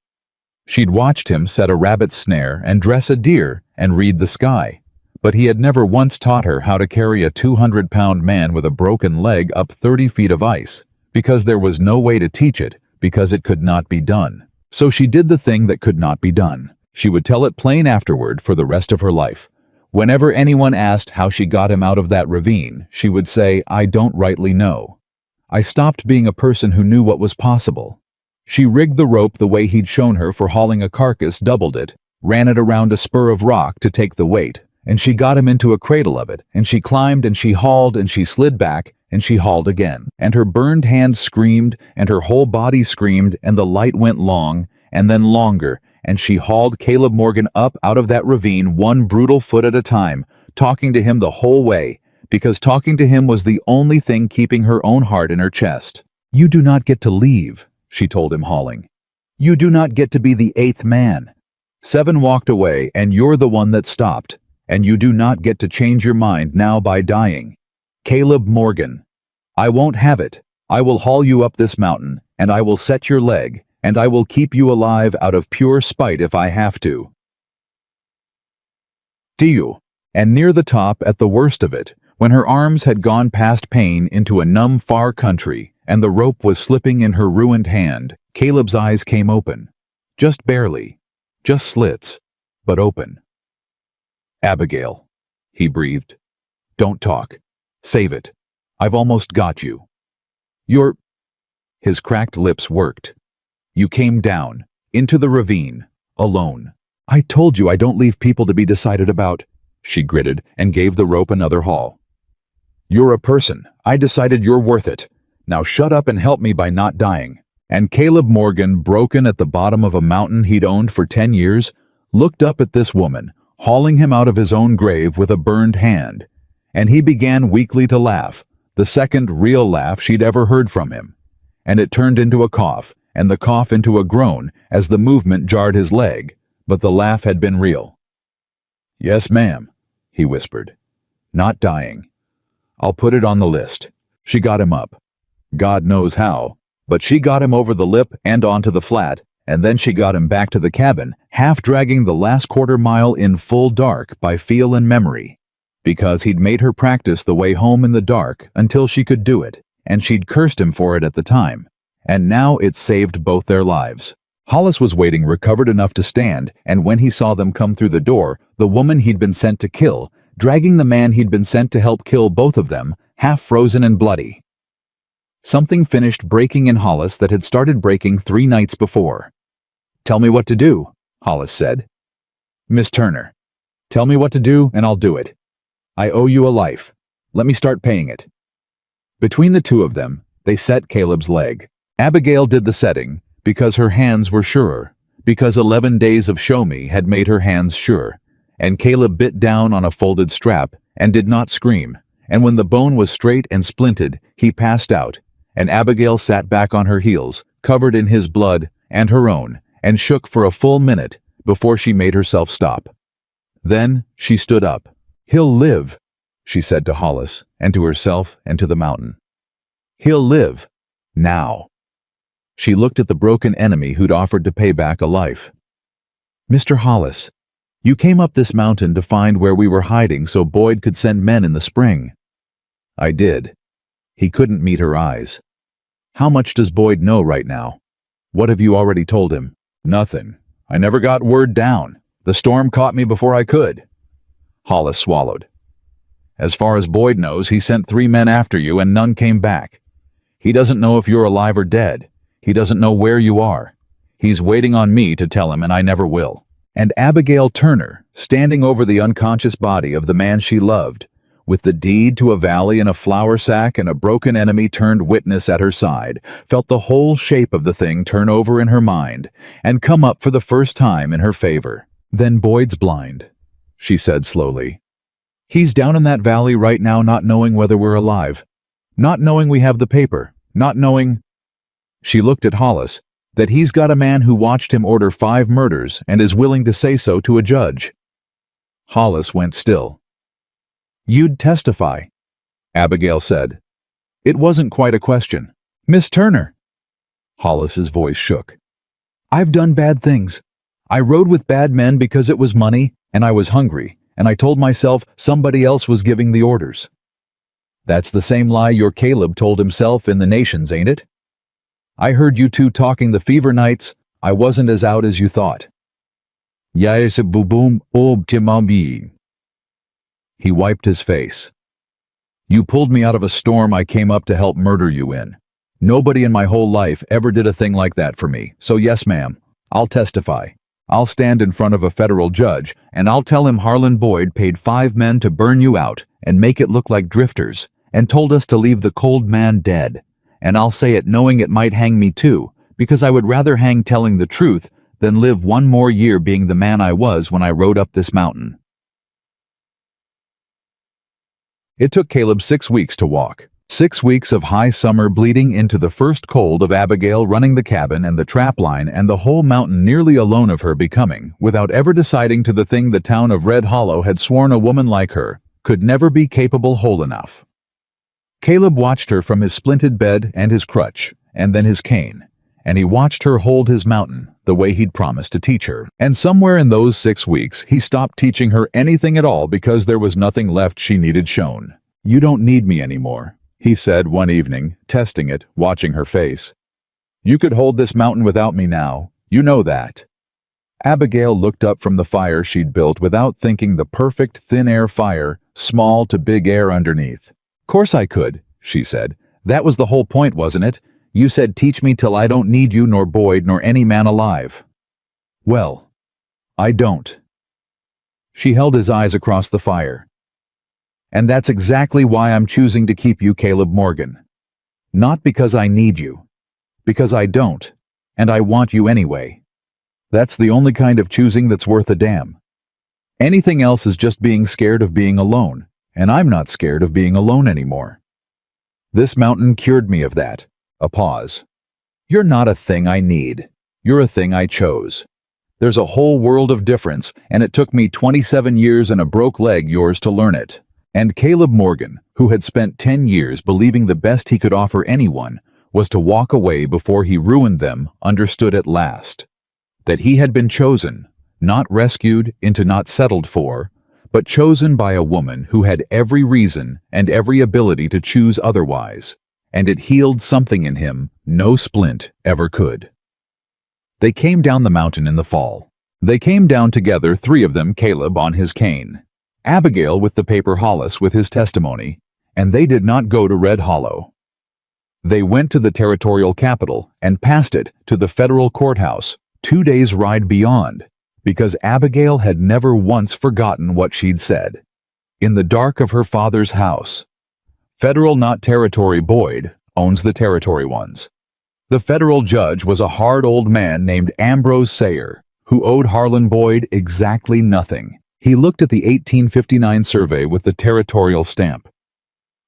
She'd watched him set a rabbit snare and dress a deer and read the sky, but he had never once taught her how to carry a 200-pound man with a broken leg up 30 feet of ice, because there was no way to teach it, because it could not be done. So she did the thing that could not be done. She would tell it plain afterward for the rest of her life. Whenever anyone asked how she got him out of that ravine, she would say, "I don't rightly know. I stopped being a person who knew what was possible." She rigged the rope the way he'd shown her for hauling a carcass, doubled it, ran it around a spur of rock to take the weight, and she got him into a cradle of it, and she climbed and she hauled and she slid back and she hauled again. And her burned hand screamed and her whole body screamed and the light went long and then longer, and she hauled Caleb Morgan up out of that ravine one brutal foot at a time, talking to him the whole way, because talking to him was the only thing keeping her own heart in her chest. "You do not get to leave," she told him, hauling. "You do not get to be the eighth man. 7 walked away and you're the one that stopped, and you do not get to change your mind now by dying. Caleb Morgan, I won't have it. I will haul you up this mountain, and I will set your leg, and I will keep you alive out of pure spite if I have to." Tiu. And near the top, at the worst of it, when her arms had gone past pain into a numb far country, and the rope was slipping in her ruined hand, Caleb's eyes came open. Just barely. Just slits, but open. "Abigail," he breathed. "Don't talk. Save it. I've almost got you. You're—" His cracked lips worked. "You came down, into the ravine, alone. I told you I don't leave people to be decided about," she gritted and gave the rope another haul. "You're a person. I decided you're worth it. Now shut up and help me by not dying." And Caleb Morgan, broken at the bottom of a mountain he'd owned for 10 years, looked up at this woman, hauling him out of his own grave with a burned hand. And he began weakly to laugh, the second real laugh she'd ever heard from him. And it turned into a cough, and the cough into a groan as the movement jarred his leg, but the laugh had been real. "Yes, ma'am," he whispered. "Not dying. I'll put it on the list." She got him up. God knows how, but she got him over the lip and onto the flat, and then she got him back to the cabin, half dragging the last quarter-mile in full dark by feel and memory, because he'd made her practice the way home in the dark until she could do it, and she'd cursed him for it at the time, and now it saved both their lives. Hollis was waiting, recovered enough to stand, and when he saw them come through the door, the woman he'd been sent to kill, dragging the man he'd been sent to help kill both of them, half frozen and bloody. Something finished breaking in Hollis that had started breaking 3 nights before. "Tell me what to do," Hollis said. "Miss Turner, tell me what to do and I'll do it. I owe you a life. Let me start paying it." Between the two of them, they set Caleb's leg. Abigail did the setting because her hands were surer, because 11 days of show me had made her hands sure, and Caleb bit down on a folded strap and did not scream, and when the bone was straight and splinted, he passed out, and Abigail sat back on her heels, covered in his blood and her own, and shook for a full minute before she made herself stop. Then she stood up. "He'll live," she said to Hollis, and to herself and to the mountain. "He'll live. Now." She looked at the broken enemy who'd offered to pay back a life. "Mr. Hollis, you came up this mountain to find where we were hiding so Boyd could send men in the spring." "I did." He couldn't meet her eyes. "How much does Boyd know right now? What have you already told him?" "Nothing. I never got word down. The storm caught me before I could." Hollis swallowed. "As far as Boyd knows, he sent 3 men after you and none came back. He doesn't know if you're alive or dead. He doesn't know where you are. He's waiting on me to tell him, and I never will." And Abigail Turner, standing over the unconscious body of the man she loved, with the deed to a valley and a flour sack and a broken enemy turned witness at her side, felt the whole shape of the thing turn over in her mind and come up for the first time in her favor. "Then Boyd's blind," she said slowly. "He's down in that valley right now not knowing whether we're alive, not knowing we have the paper, not knowing—" She looked at Hollis, "that he's got a man who watched him order 5 murders and is willing to say so to a judge." Hollis went still. "You'd testify," Abigail said. It wasn't quite a question. "Miss Turner." Hollis's voice shook. "I've done bad things. I rode with bad men because it was money, and I was hungry, and I told myself somebody else was giving the orders." "That's the same lie your Caleb told himself in the Nations, ain't it?" I heard you two talking the fever nights. I wasn't as out as you thought. Yes, boom, timambi. He wiped his face. You pulled me out of a storm I came up to help murder you in. Nobody in my whole life ever did a thing like that for me, so yes, ma'am, I'll testify. I'll stand in front of a federal judge, and I'll tell him Harlan Boyd paid 5 men to burn you out and make it look like drifters, and told us to leave the cold man dead. And I'll say it knowing it might hang me too, because I would rather hang telling the truth than live one more year being the man I was when I rode up this mountain. It took Caleb 6 weeks to walk. 6 weeks of high summer bleeding into the first cold of Abigail running the cabin and the trap line and the whole mountain nearly alone of her becoming, without ever deciding to the thing the town of Red Hollow had sworn a woman like her could never be capable whole enough. Caleb watched her from his splinted bed and his crutch, and then his cane, and he watched her hold his mountain the way he'd promised to teach her. And somewhere in those 6 weeks, he stopped teaching her anything at all because there was nothing left she needed shown. You don't need me anymore, he said one evening, testing it, watching her face. You could hold this mountain without me now, you know that. Abigail looked up from the fire she'd built without thinking, the perfect thin air fire, small to big air underneath. Course I could, she said. That was the whole point, wasn't it? You said teach me till I don't need you nor Boyd nor any man alive. Well, I don't. She held his eyes across the fire. And that's exactly why I'm choosing to keep you, Caleb Morgan. Not because I need you. Because I don't. And I want you anyway. That's the only kind of choosing that's worth a damn. Anything else is just being scared of being alone, and I'm not scared of being alone anymore. This mountain cured me of that. A pause. You're not a thing I need. You're a thing I chose. There's a whole world of difference, and it took me 27 years and a broke leg yours to learn it. And Caleb Morgan, who had spent 10 years believing the best he could offer anyone was to walk away before he ruined them, understood at last that he had been chosen, not rescued into not settled for, but chosen by a woman who had every reason and every ability to choose otherwise, and it healed something in him no splint ever could. They came down the mountain in the fall. They came down together, 3 of them, Caleb on his cane, Abigail with the paper Hollis with his testimony, and they did not go to Red Hollow. They went to the territorial capital and past it to the federal courthouse, 2 days' ride beyond, because Abigail had never once forgotten what she'd said. In the dark of her father's house. Federal, not territory. Boyd owns the territory ones. The federal judge was a hard old man named Ambrose Sayer, who owed Harlan Boyd exactly nothing. He looked at the 1859 survey with the territorial stamp.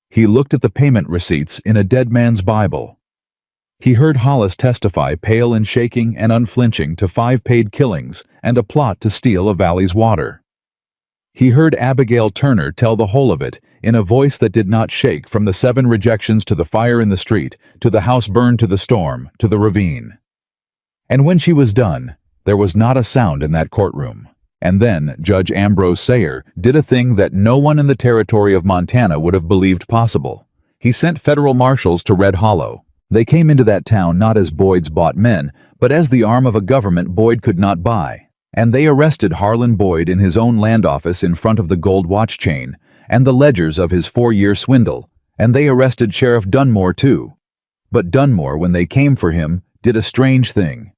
He looked at the payment receipts in a dead man's Bible. He heard Hollis testify, pale and shaking and unflinching, to 5 paid killings and a plot to steal a valley's water. He heard Abigail Turner tell the whole of it in a voice that did not shake, from the 7 rejections to the fire in the street, to the house burned, to the storm, to the ravine. And when she was done, there was not a sound in that courtroom. And then Judge Ambrose Sayer did a thing that no one in the territory of Montana would have believed possible. He sent federal marshals to Red Hollow. They came into that town not as Boyd's bought men, but as the arm of a government Boyd could not buy. And they arrested Harlan Boyd in his own land office in front of the gold watch chain and the ledgers of his 4-year swindle. And they arrested Sheriff Dunmore too. But Dunmore, when they came for him, did a strange thing.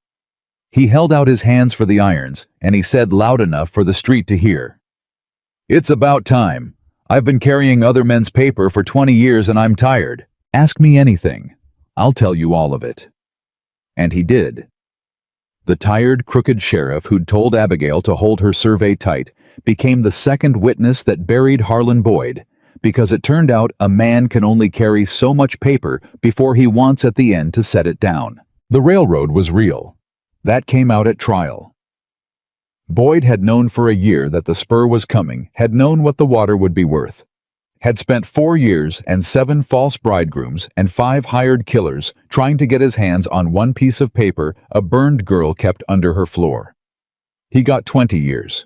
He held out his hands for the irons, and he said loud enough for the street to hear, "It's about time. I've been carrying other men's paper for 20 years and I'm tired. Ask me anything. I'll tell you all of it." And he did. The tired, crooked sheriff who'd told Abigail to hold her survey tight became the second witness that buried Harlan Boyd, because it turned out a man can only carry so much paper before he wants at the end to set it down. The railroad was real. That came out at trial. Boyd had known for a year that the spur was coming, had known what the water would be worth, had spent 4 years and 7 false bridegrooms and 5 hired killers trying to get his hands on one piece of paper a burned girl kept under her floor. He got 20 years.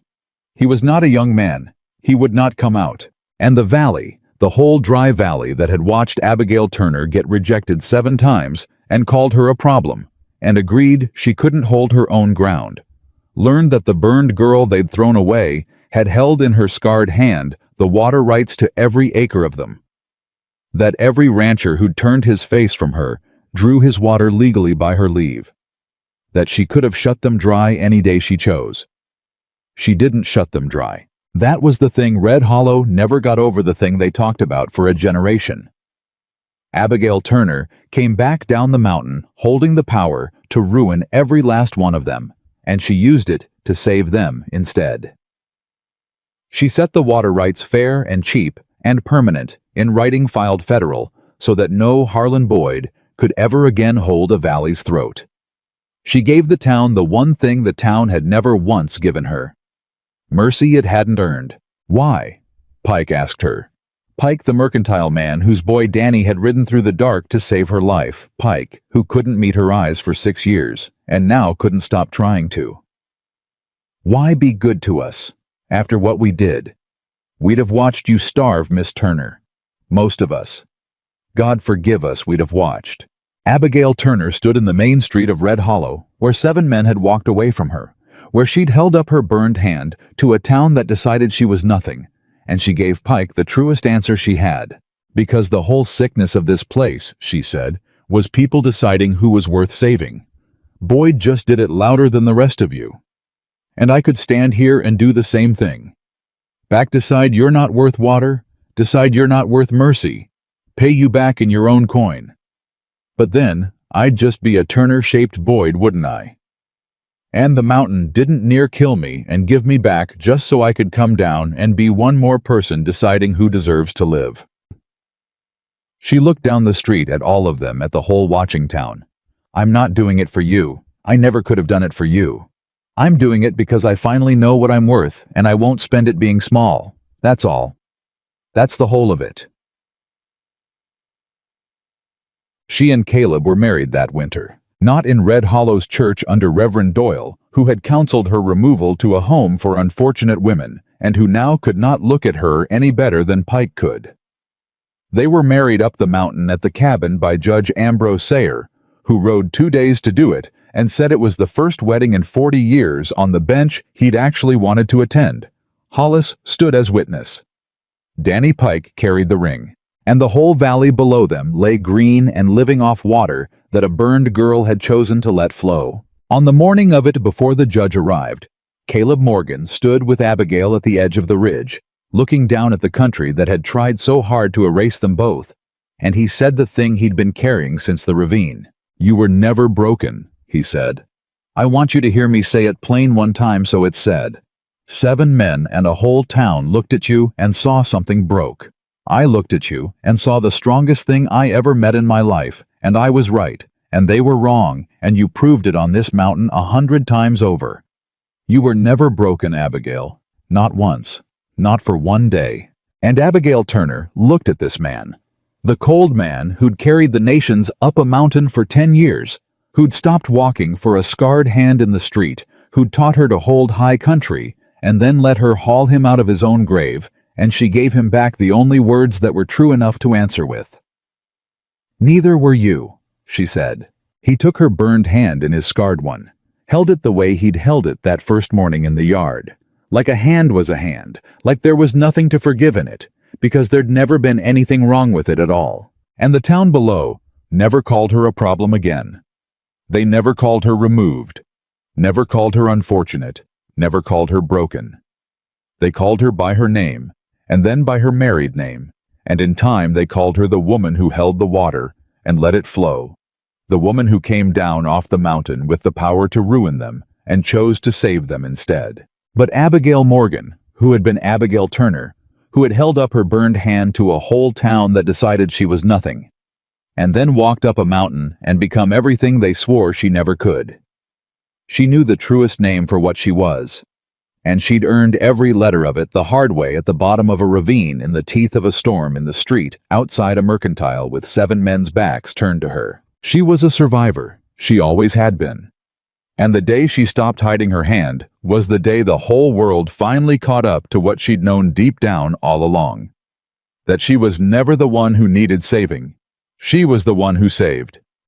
He was not a young man. He would not come out. And the valley, the whole dry valley that had watched Abigail Turner get rejected 7 times and called her a problem, and agreed she couldn't hold her own ground. Learned that the burned girl they'd thrown away had held in her scarred hand the water rights to every acre of them. That every rancher who'd turned his face from her drew his water legally by her leave. That she could have shut them dry any day she chose. She didn't shut them dry. That was the thing. Red Hollow never got over the thing they talked about for a generation. Abigail Turner came back down the mountain holding the power to ruin every last one of them, and she used it to save them instead. She set the water rights fair and cheap and permanent in writing filed federal so that no Harlan Boyd could ever again hold a valley's throat. She gave the town the one thing the town had never once given her. Mercy it hadn't earned. Why? Pike asked her. Pike, the mercantile man whose boy Danny had ridden through the dark to save her life. Pike, who couldn't meet her eyes for 6 years, and now couldn't stop trying to. Why be good to us? After what we did. We'd have watched you starve, Miss Turner. Most of us. God forgive us, we'd have watched. Abigail Turner stood in the main street of Red Hollow, where 7 men had walked away from her, where she'd held up her burned hand to a town that decided she was nothing, and she gave Pike the truest answer she had. Because the whole sickness of this place, she said, was people deciding who was worth saving. Boyd just did it louder than the rest of you. And I could stand here and do the same thing. Back decide you're not worth water, decide you're not worth mercy, pay you back in your own coin. But then, I'd just be a Turner-shaped Boyd, wouldn't I? And the mountain didn't near kill me and give me back just so I could come down and be one more person deciding who deserves to live. She looked down the street at all of them, at the whole watching town. I'm not doing it for you. I never could have done it for you. I'm doing it because I finally know what I'm worth, and I won't spend it being small. That's all. That's the whole of it. She and Caleb were married that winter. Not in Red Hollow's church under Reverend Doyle, who had counseled her removal to a home for unfortunate women, and who now could not look at her any better than Pike could. They were married up the mountain at the cabin by Judge Ambrose Sayer, who rode 2 days to do it and said it was the first wedding in 40 years on the bench he'd actually wanted to attend. Hollis stood as witness. Danny Pike carried the ring, and the whole valley below them lay green and living off water that a burned girl had chosen to let flow. On the morning of it, before the judge arrived, Caleb Morgan stood with Abigail at the edge of the ridge, looking down at the country that had tried so hard to erase them both, and he said the thing he'd been carrying since the ravine. You were never broken, he said. I want you to hear me say it plain one time so it's said. 7 men and a whole town looked at you and saw something broke. I looked at you and saw the strongest thing I ever met in my life, and I was right, and they were wrong, and you proved it on this mountain 100 times over. You were never broken, Abigail. Not once. Not for one day. And Abigail Turner looked at this man. The cold man who'd carried the nations up a mountain for 10 years, who'd stopped walking for a scarred hand in the street, who'd taught her to hold high country, and then let her haul him out of his own grave, and she gave him back the only words that were true enough to answer with. Neither were you, she said. He took her burned hand in his scarred one, held it the way he'd held it that first morning in the yard. Like a hand was a hand, like there was nothing to forgive in it, because there'd never been anything wrong with it at all. And the town below never called her a problem again. They never called her removed, never called her unfortunate, never called her broken. They called her by her name, and then by her married name, and in time they called her the woman who held the water and let it flow, the woman who came down off the mountain with the power to ruin them and chose to save them instead. But Abigail Morgan, who had been Abigail Turner, who had held up her burned hand to a whole town that decided she was nothing, and then walked up a mountain and become everything they swore she never could. She knew the truest name for what she was, and she'd earned every letter of it the hard way at the bottom of a ravine in the teeth of a storm in the street outside a mercantile with 7 men's backs turned to her. She was a survivor. She always had been. And the day she stopped hiding her hand was the day the whole world finally caught up to what she'd known deep down all along. That she was never the one who needed saving. She was the one who saved.